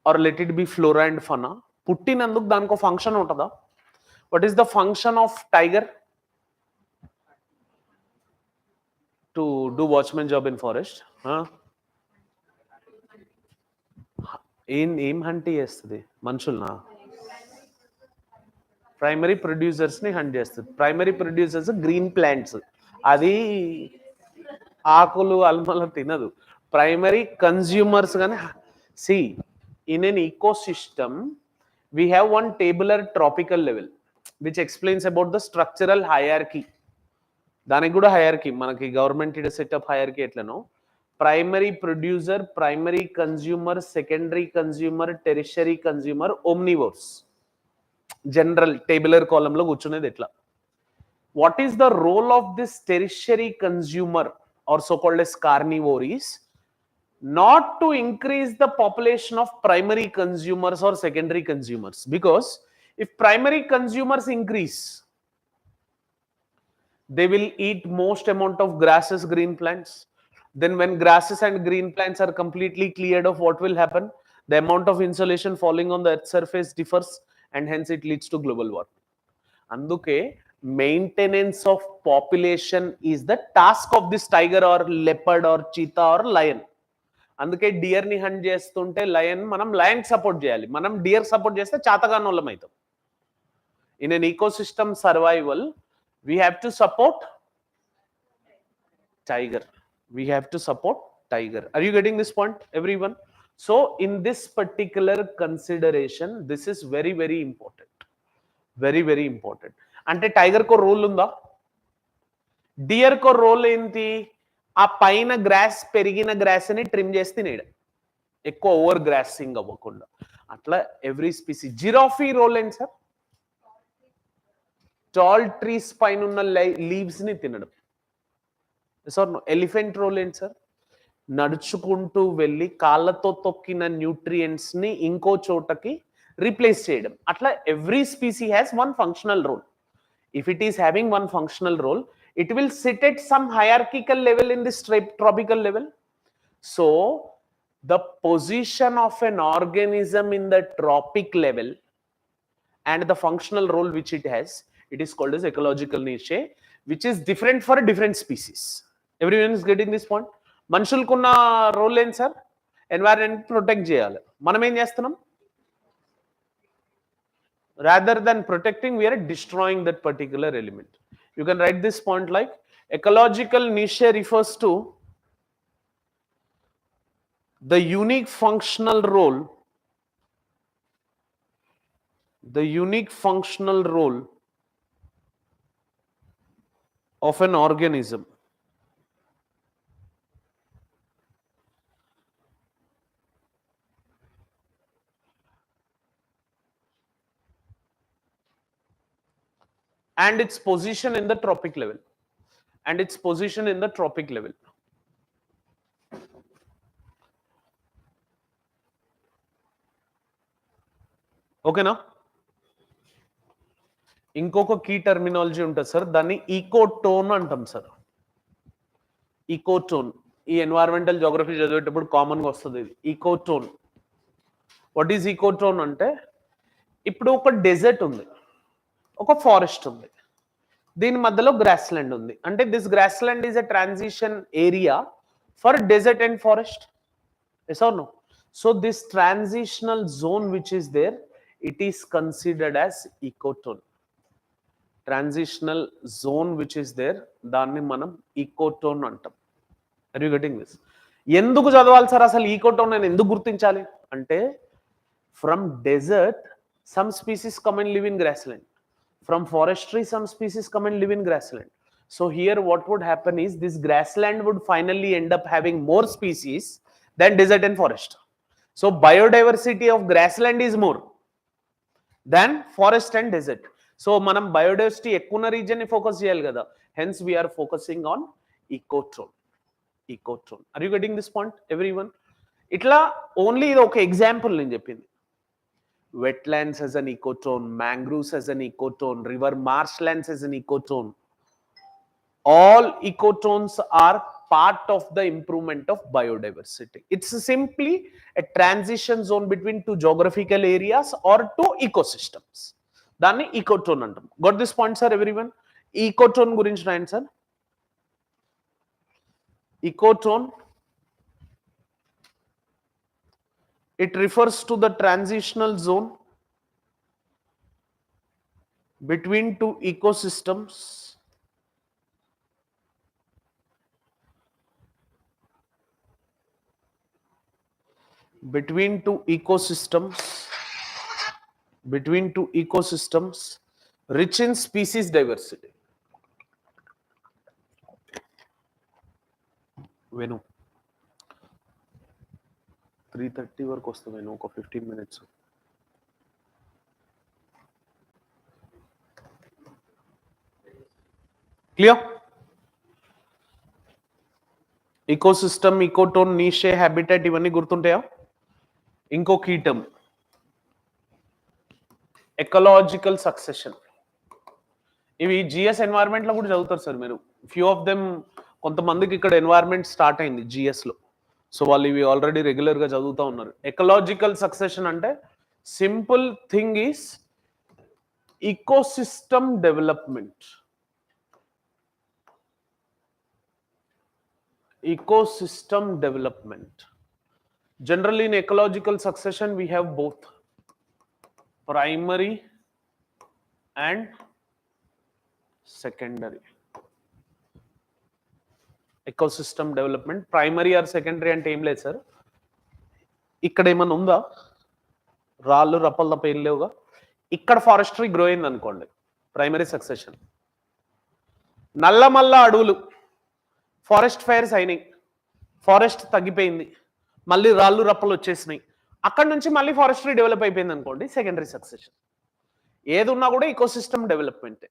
or let it be flora and fauna, పుట్టినందుకు దానికి function ఉంటుందా? What is the function of tiger? To do watchman job in forest. ఏం hunt చేస్తుంది మనుషులనా? Primary producers ని hunt చేస్తుంది. ప్రైమరీ ప్రొడ్యూసర్స్ గ్రీన్ ప్లాంట్స్, అది ఆకులు అల్మల తినదు. ప్రైమరీ కన్స్యూమర్స్ కానీ. See in an ecosystem we have one tabular tropical level which explains about the structural hierarchy. దానికి కూడా హైరార్కీ, మనకి గవర్నమెంట్ ఇడ సెటప్ హైరార్కీ ఎట్లనో primary producer, primary consumer, secondary consumer, tertiary consumer, omnivores. General tabular కాలంలో కూర్చునేది ఎట్లా. What is the role of this tertiary consumer or so called as carnivore is not to increase the population of primary consumers or secondary consumers, because if primary consumers increase, they will eat most amount of grasses, green plants. Then when grasses and green plants are completely cleared of, what will happen? The amount of insolation falling on the earth's surface differs, and hence it leads to global warming. Anduke maintenance of population is the task of this tiger or leopard or cheetah or lion. అందుకే deer ని hunt చేస్తుంటే lion, మనం lion support చేయాలి. మనం deer support చేస్తే చాతగానోళ్ళం అవుతాం. In an ecosystem survival we have to support tiger. We have to support tiger. Are you getting this point, everyone? So in this particular consideration, this is very, very important. Very, very important. అంటే tiger కో role ఉందా? Dear కో role ఏంటి? ఆ పైన gross, పెరిగిన gross ని trim చేసి తినేయడం, ఎక్కువ ఓవర్ గ్రాసింగ్ అవ్వకుండా. అట్లా ఎవ్రీ స్పీసీ. జిరాఫీ రోల్ ఏంటి సార్? టాల్ ట్రీస్ పైన ఉన్న లీవ్స్ ని తినడం. సార్ ఎలిఫెంట్ రోల్ ఏంటి సార్? నడుచుకుంటూ వెళ్ళి కాళ్ళతో తొక్కిన న్యూట్రియంట్స్ ని ఇంకో చోటకి రీప్లేస్ చేయడం. అట్లా every species has one functional role. If it is having one functional role, it will sit at some hierarchical level in this tropical level. So the position of an organism in the tropic level and the functional role which it has, it is called as ecological niche, which is different for different species. Everyone is getting this point? మనుషులకున్న role ఏంటి sir? Environment protect చేయాలి. మనం ఏం చేస్తున్నాం? Rather than protecting, we are destroying that particular element. You can write this point like ecological niche refers to the unique functional role of an organism and its position in the tropic level. And its position in the tropic level. ఓకేనా? ఇంకొక key terminology ఉంటుంది sir, దాన్ని ఈకోటోన్ అంటాం sir. ఈకోటోన్ ఈ environmental geography చదివేటప్పుడు కామన్గా వస్తుంది ఇది, ఈకోటోన్. వాట్ ఈజ్ ఈకోటోన్ అంటే, ఇప్పుడు ఒక డెజర్ట్ ఉంది, ఒక ఫారెస్ట్ ఉంది, దీని మధ్యలో గ్రాస్ ల్యాండ్ ఉంది. అంటే this grassland is a transition area for desert and forest. Yes or no? So this transitional zone which is there, it is considered as ecotone. Transitional zone which is there, దాన్ని మనం ecotone అంటాం. Are you getting this? ఎందుకు చదవాలి sir అసలు ఈకోటోన్ నేను ఎందుకు గుర్తించాలి అంటే, from desert some species come and live in grassland, from forestry some species come and live in grassland. So here what would happen is, this grassland would finally end up having more species than desert and forest. So biodiversity of grassland is more than forest and desert. So manam biodiversity ekkuna region ni focus cheyali kada, hence we are focusing on ecotone. Ecotone. Are you getting this point everyone? Itla only ఇది ఒక example నేను చెప్పింది. Wetlands as an ecotone, mangroves as an ecotone, river marshlands as an ecotone. All ecotones are part of the improvement of biodiversity. It's simply a transition zone between two geographical areas or two ecosystems. Danni ecotone antam. Got this point sir everyone? Ecotone gurinchi rayandi sir. Ecotone, it refers to the transitional zone between two ecosystems between two ecosystems rich in species diversity. Venu 3:30 వరకు వస్తా నేను, ఒక 15 minutes. Clear? Ecosystem, ecotone, niche, habitat ఇవన్నీ గుర్తుంటాయా? ఇంకో కీటం ecological succession. ఇవి GS environment లో కూడా చదువుతారు సార్ మీరు. ఫ్యూ ఆఫ్ దెమ్, కొంతమందికి ఇక్కడ ఎన్వైరన్మెంట్ స్టార్ట్ అయింది జిఎస్ లో, సో వాళ్ళు ఇవి ఆల్రెడీ రెగ్యులర్ గా చదువుతూ ఉన్నారు. ఎకలాజికల్ సక్సెషన్ అంటే simple thing is ecosystem development. Ecosystem development. Generally in ecological succession we have both primary and secondary. Ecosystem development, primary or secondary అంటే ఏం లేదు సార్. ఇక్కడ ఏమన్నా ఉందా, రాళ్ళు రప్పలు తప్ప ఏం లేవుగా. ఇక్కడ ఫారెస్ట్రీ గ్రో అయింది అనుకోండి, ప్రైమరీ సక్సెషన్. నల్లమల్ల అడవులు, ఫారెస్ట్ ఫైర్స్ అయినాయి, ఫారెస్ట్ తగ్గిపోయింది, మళ్ళీ రాళ్ళు రప్పలు వచ్చేసినాయి, అక్కడ నుంచి మళ్ళీ ఫారెస్ట్రీ డెవలప్ అయిపోయింది అనుకోండి, సెకండరీ సక్సెషన్. ఏదున్నా కూడా ఈకోసిస్టమ్ డెవలప్మెంటే,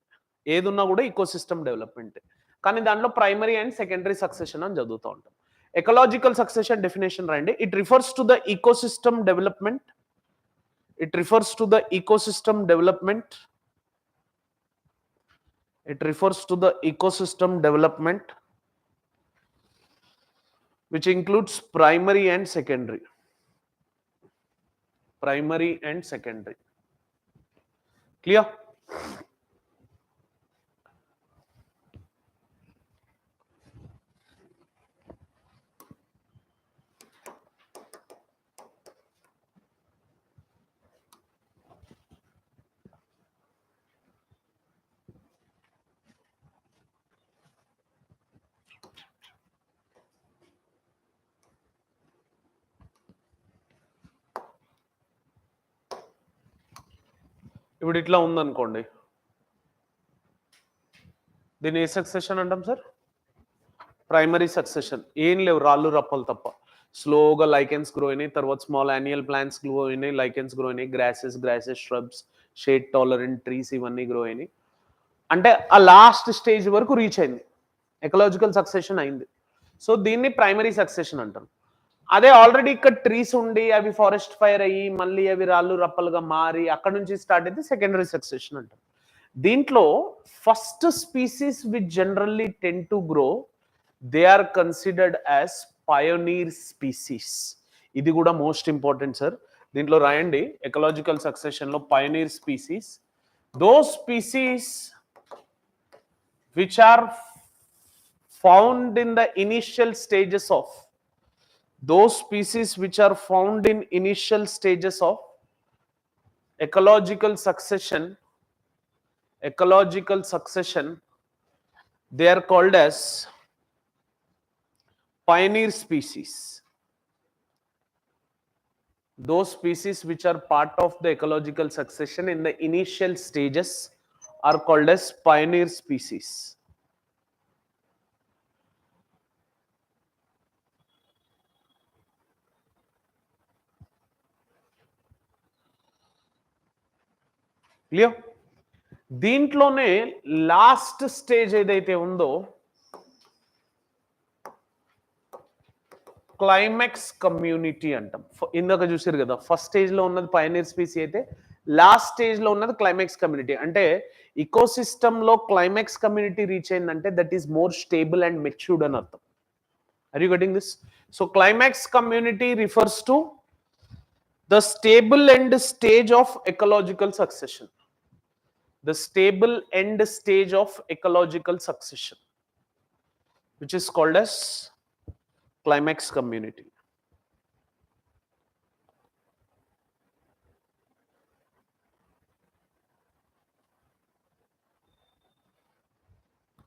ఏదున్నా కూడా ఈకోసిస్టమ్ డెవలప్మెంటే. కానీ దాంట్లో ప్రైమరీ అండ్ సెకండరీ సక్సెషన్ అని చదువుతూ ఉంటాం. ఎకలాజికల్ సక్సెషన్ డెఫినేషన్ రండి. It refers to the ecosystem development. It refers to the ecosystem development. It refers to the ecosystem development which includes primary and secondary. Primary and secondary. Clear? ఇప్పుడు ఇట్లా ఉందనుకోండి, దీన్ని ఏ succession అంటాం sir? Primary succession. ఏం లేవు, రాళ్ళు రప్పలు తప్ప. స్లోగా లైకెన్స్ గ్రో అయినాయి, తర్వాత స్మాల్ యాన్యువల్ ప్లాంట్స్ గ్రో అయినాయి, లైకెన్స్ గ్రో అయినాయి, grasses, shrubs, shade tolerant trees ఇవన్నీ గ్రో అయినాయి. అంటే ఆ లాస్ట్ స్టేజ్ వరకు రీచ్ అయింది, ఎకలాజికల్ సక్సెషన్ అయింది. సో దీన్ని ప్రైమరీ సక్సెషన్ అంటారు. అదే ఆల్రెడీ ఇక్కడ ట్రీస్ ఉండి అవి ఫారెస్ట్ ఫైర్ అయ్యి మళ్ళీ అవి రాళ్ళు రప్పలుగా మారి అక్కడ నుంచి స్టార్ట్ అయితే సెకండరీ సక్సెషన్ అంటారు. దీంట్లో first species which generally tend to grow, they are considered as pioneer species. ఇది కూడా మోస్ట్ ఇంపార్టెంట్ సార్. దీంట్లో రాయండి ఎకలాజికల్ సక్సెషన్ లో pioneer species, those species which are found in the initial stages of, those species which are found in initial stages of ecological succession, they are called as pioneer species. Those species which are part of the ecological succession in the initial stages are called as pioneer species. Clear? దీంట్లోనే last stage ఏదైతే ఉందో climax community అంటాం. ఇందాక చూసారు కదా, first stage లో ఉన్నది pioneer species అయితే లాస్ట్ స్టేజ్ లో ఉన్నది క్లైమాక్స్ కమ్యూనిటీ. అంటే ఇకోసిస్టమ్ లో క్లైమాక్స్ కమ్యూనిటీ రీచ్ అయిందంటే that is more stable and matured అని అర్థం. Are you getting this? So climax community refers to the stable end stage of ecological succession. The stable end stage of ecological succession, which is called as climax community.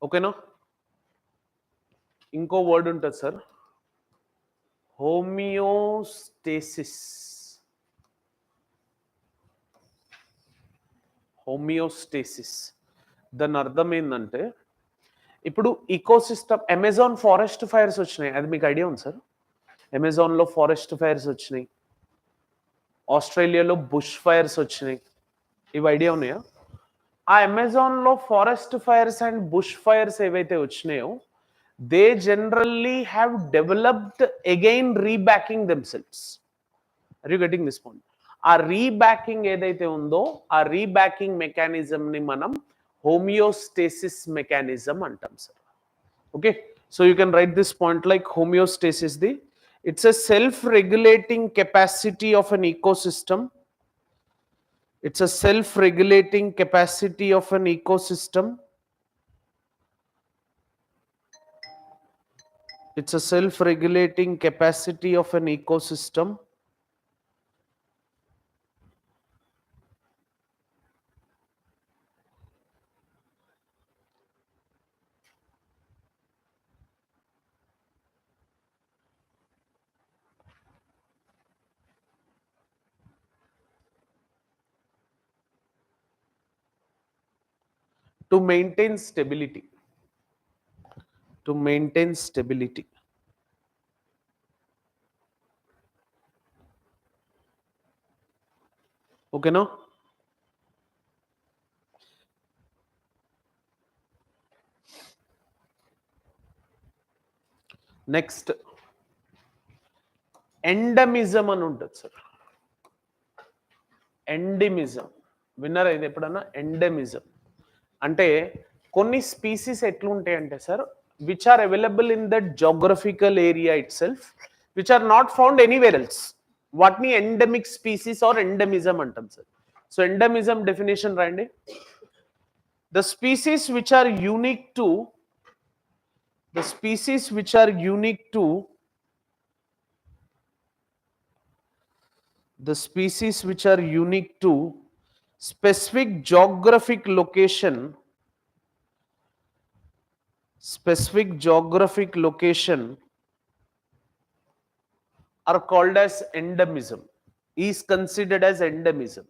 Okay na? ఇంకో word ఉంటుంది sir, homeostasis. Homeostasis దాని అర్థం ఏంటంటే, ఇప్పుడు ecosystem, Amazon forest fires వచ్చినాయి, అది మీకు idea ఉంది సార్? అమెజాన్లో ఫారెస్ట్ ఫైర్స్ వచ్చినాయి, ఆస్ట్రేలియాలో బుష్ ఫైర్స్ వచ్చినాయి, ఇవి ఐడియా ఉన్నాయా? ఆ అమెజాన్లో forest fires and bush fires ఏవైతే వచ్చినాయో they generally have developed again rebacking themselves. Are you getting this point? ఆ రీబ్యాకింగ్ ఏదైతే ఉందో ఆ రీబ్యాకింగ్ మెకానిజం ని మనం హోమియోస్టేసిస్ మెకానిజం అంటాం sir. Okay, so you can write this point like homeostasis the, it's a self regulating capacity of an ecosystem. It's a self-regulating capacity of an ecosystem. It's a self-regulating capacity of an ecosystem to maintain stability. To maintain stability. Okay now? Next endemism అని ఉంటుంది sir. Endemism విన్నారా ఇది ఎప్పుడన్నా? Endemism అంటే కొన్ని species ఎట్లుంటాయి అంటే sir, which are available in that geographical area itself, which are not found anywhere else. వాటిని ఎండమిక్ స్పీసీస్ ఆర్ ఎండమిజం అంటాం సార్. సో ఎండమిజం డెఫినేషన్ రాయండి. The species which are unique to, the species which are unique to, the species which are unique to specific geographic location, specific geographic location are called as endemism, is considered as endemism,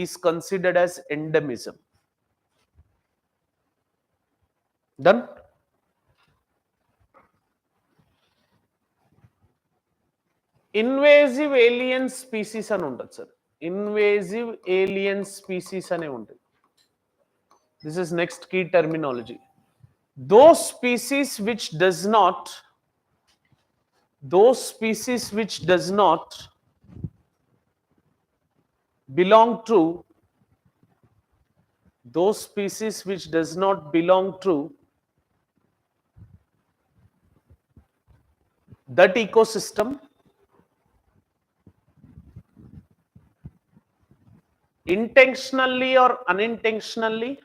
is considered as endemism. Done? Invasive alien species అని ఉంటుంది sir. Invasive alien species అనే ఉంటుంది. This is next key terminology. Those species which does not belong to that ecosystem intentionally or unintentionally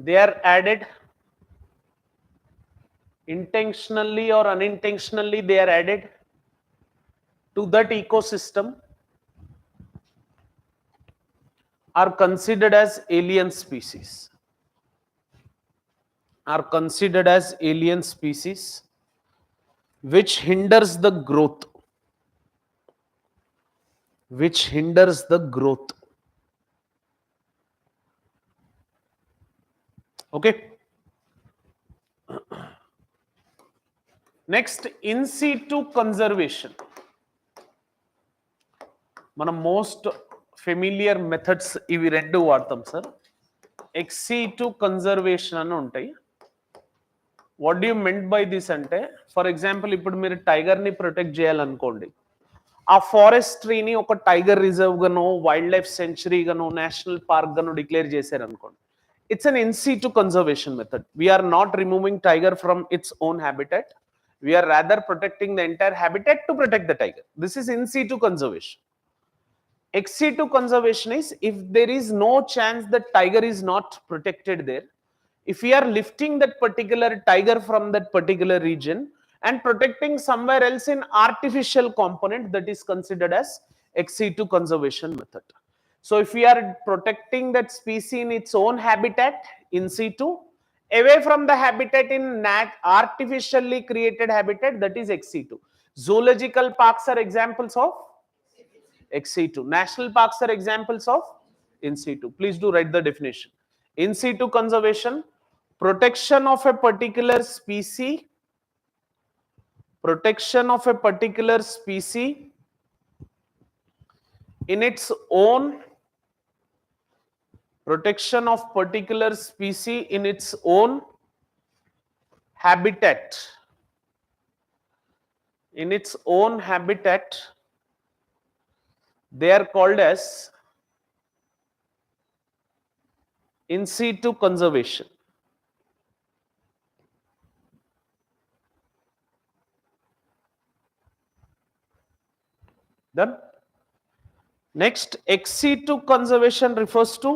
they are added to that ecosystem are considered as alien species which hinders the growth okay. Next, in situ conservation. మనం most familiar methods ఇవి రెండు వాడతాం sir. Ex situ conservation అని ఉంటాయి. What do you meant by this అంటే, for example ఇప్పుడు మీరు టైగర్ని ప్రొటెక్ట్ చేయాలనుకోండి, ఆ ఫారెస్ట్రీని ఒక టైగర్ రిజర్వ్ గానో వైల్డ్ లైఫ్ సెంచరీ గానో నేషనల్ పార్క్ గానో డిక్లేర్ చేశారనుకోండి, it's an in situ conservation method. We are not removing tiger from its own habitat, we are rather protecting the entire habitat to protect the tiger. This is in situ conservation. Ex situ conservation is if there is no chance that tiger is not protected there, if we are lifting that particular tiger from that particular region and protecting somewhere else in artificial component, that is considered as ex situ conservation method. So if we are protecting that species in its own habitat in situ, away from the habitat in artificially created habitat, that is ex situ. Zoological parks are examples of ex situ. National parks are examples of in situ. Please do write the definition. In situ conservation, protection of a particular species in its own habitat. They are called as in situ conservation. Done. Next, ex situ conservation refers to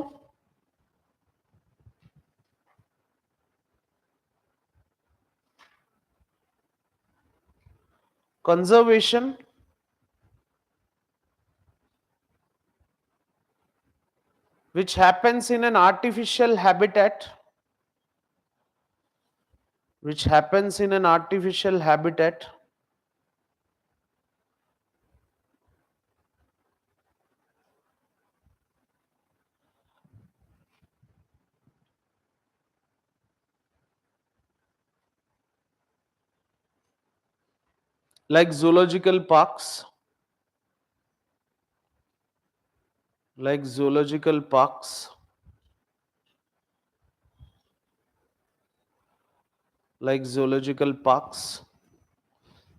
conservation which happens in an artificial habitat like zoological parks,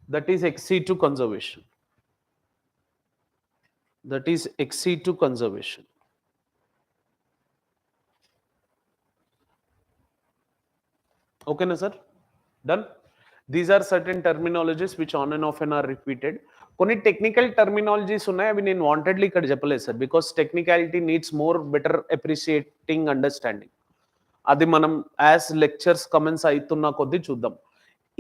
that is ex situ conservation. Okay na sir? Done. These are certain terminologies which on and off and are repeated. కొన్ని technical terminologies ఉన్నాయి, అవి నేను wantedly ఇక్కడ చెప్పలేదు sir, because technicality needs more better appreciating understanding. అది మనం as lectures comments అవుతున్న కొద్దీ చూద్దాం.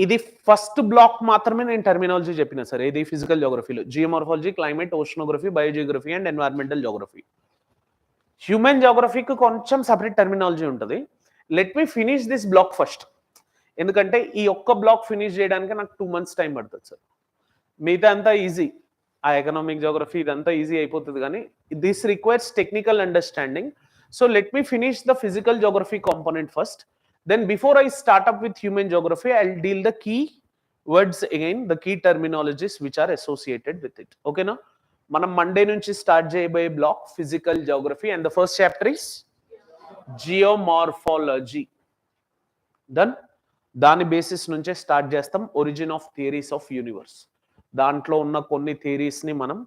ఇది ఫస్ట్ బ్లాక్ మాత్రమే నేను టర్మినాలజీ చెప్పిన సార్. ఏది ఫిజికల్ జియోగ్రఫీలో geomorphology, climate, oceanography, biogeography and environmental geography. Human జియోగ్రఫీకి కొంచెం సపరేట్ టర్మినాలజీ ఉంటుంది. Let me finish this block first, ఎందుకంటే ఈ ఒక్క బ్లాక్ ఫినిష్ చేయడానికి నాకు 2 months టైం పడుతుంది సార్. మిగతా అంతా ఈజీ, ఆ ఎకనామిక్ జియోగ్రఫీ ఇదంతా ఈజీ అయిపోతుంది, కానీ this requires technical understanding. So let me finish the physical Geography component first. Then before I start up with human geography, I'll deal the key words again, the key terminologies which are associated with it. Okay na? మనం Monday నుంచి start చేయబోయే block physical geography and the first chapter is geomorphology. Then దాని basis నుంచే start చేస్తాం origin of theories of universe. దాంట్లో ఉన్న కొన్ని థియరీస్ని మనం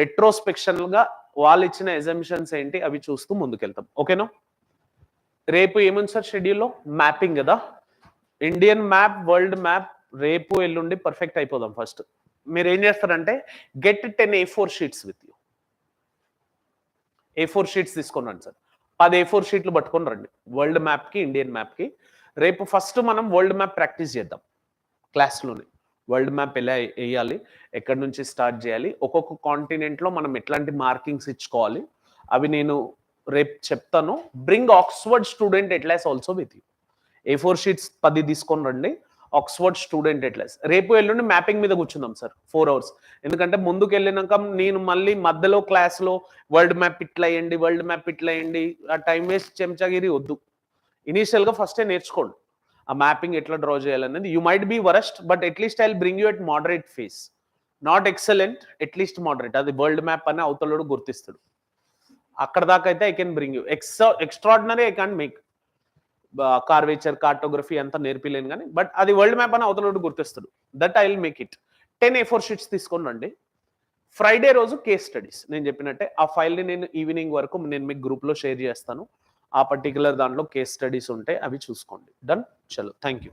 రెట్రోస్పెక్షన్గా వాళ్ళు ఇచ్చిన ఎజంప్షన్స్ ఏంటి అవి చూస్తూ ముందుకెళ్తాం. ఓకేనా? రేపు ఏముంది సార్ షెడ్యూల్లో? మ్యాపింగ్ కదా, ఇండియన్ మ్యాప్, వరల్డ్ మ్యాప్. రేపు ఎల్లుండి పర్ఫెక్ట్ అయిపోదాం. ఫస్ట్ మీరు ఏం చేస్తారంటే get 10 A4 sheets with you. A4 sheets తీసుకొని రండి సార్. 10 A4 షీట్లు పట్టుకొని రండి వరల్డ్ మ్యాప్కి, ఇండియన్ మ్యాప్కి. రేపు ఫస్ట్ మనం వరల్డ్ మ్యాప్ ప్రాక్టీస్ చేద్దాం క్లాస్లోనే. వరల్డ్ మ్యాప్ ఎలా వేయాలి, ఎక్కడి నుంచి స్టార్ట్ చేయాలి, ఒక్కొక్క కాంటినెంట్లో మనం ఎట్లాంటి మార్కింగ్స్ ఇచ్చుకోవాలి అవి నేను రేపు చెప్తాను. Bring Oxford student atlas also with you. A4 sheets 10 తీసుకొని రండి. Oxford student atlas. రేపు ఎల్లుండి మ్యాపింగ్ మీద కూర్చుందాం సార్ 4 hours. ఎందుకంటే ముందుకు వెళ్ళినాక నేను మళ్ళీ మధ్యలో క్లాస్లో వరల్డ్ మ్యాప్ ఇట్లా వేయండి, వరల్డ్ మ్యాప్ ఇట్లా వేయండి, ఆ టైం వేస్ట్ చెంచాగిరి వద్దు. ఇనీషియల్గా ఫస్టే నేర్చుకోండి ఆ మ్యాపింగ్ ఎట్లా డ్రా చేయాలనేది. You might be worst but at least I will bring you at moderate phase. Not excellent, at least moderate. అది వరల్డ్ మ్యాప్ అని అవతలడు గుర్తిస్తాడు. అక్కడ దాకా అయితే I can bring you. Extraordinary I can't make. Curvature, cartography అంతా నేర్పిలేను కానీ బట్ అది వరల్డ్ మ్యాప్ అని అవతలడు గుర్తిస్తాడు. That I will make it. 10 A4 sheets తీసుకొని రండి. ఫ్రైడే రోజు కేస్ స్టడీస్. నేను చెప్పినట్టే ఆ ఫైల్ని నేను ఈవినింగ్ వరకు నేను మీకు గ్రూప్లో షేర్ చేస్తాను. ఆ పర్టికులర్ దాంట్లో కేస్ స్టడీస్ ఉంటే అవి చూసుకోండి. డన్. చలో, థ్యాంక్ యూ.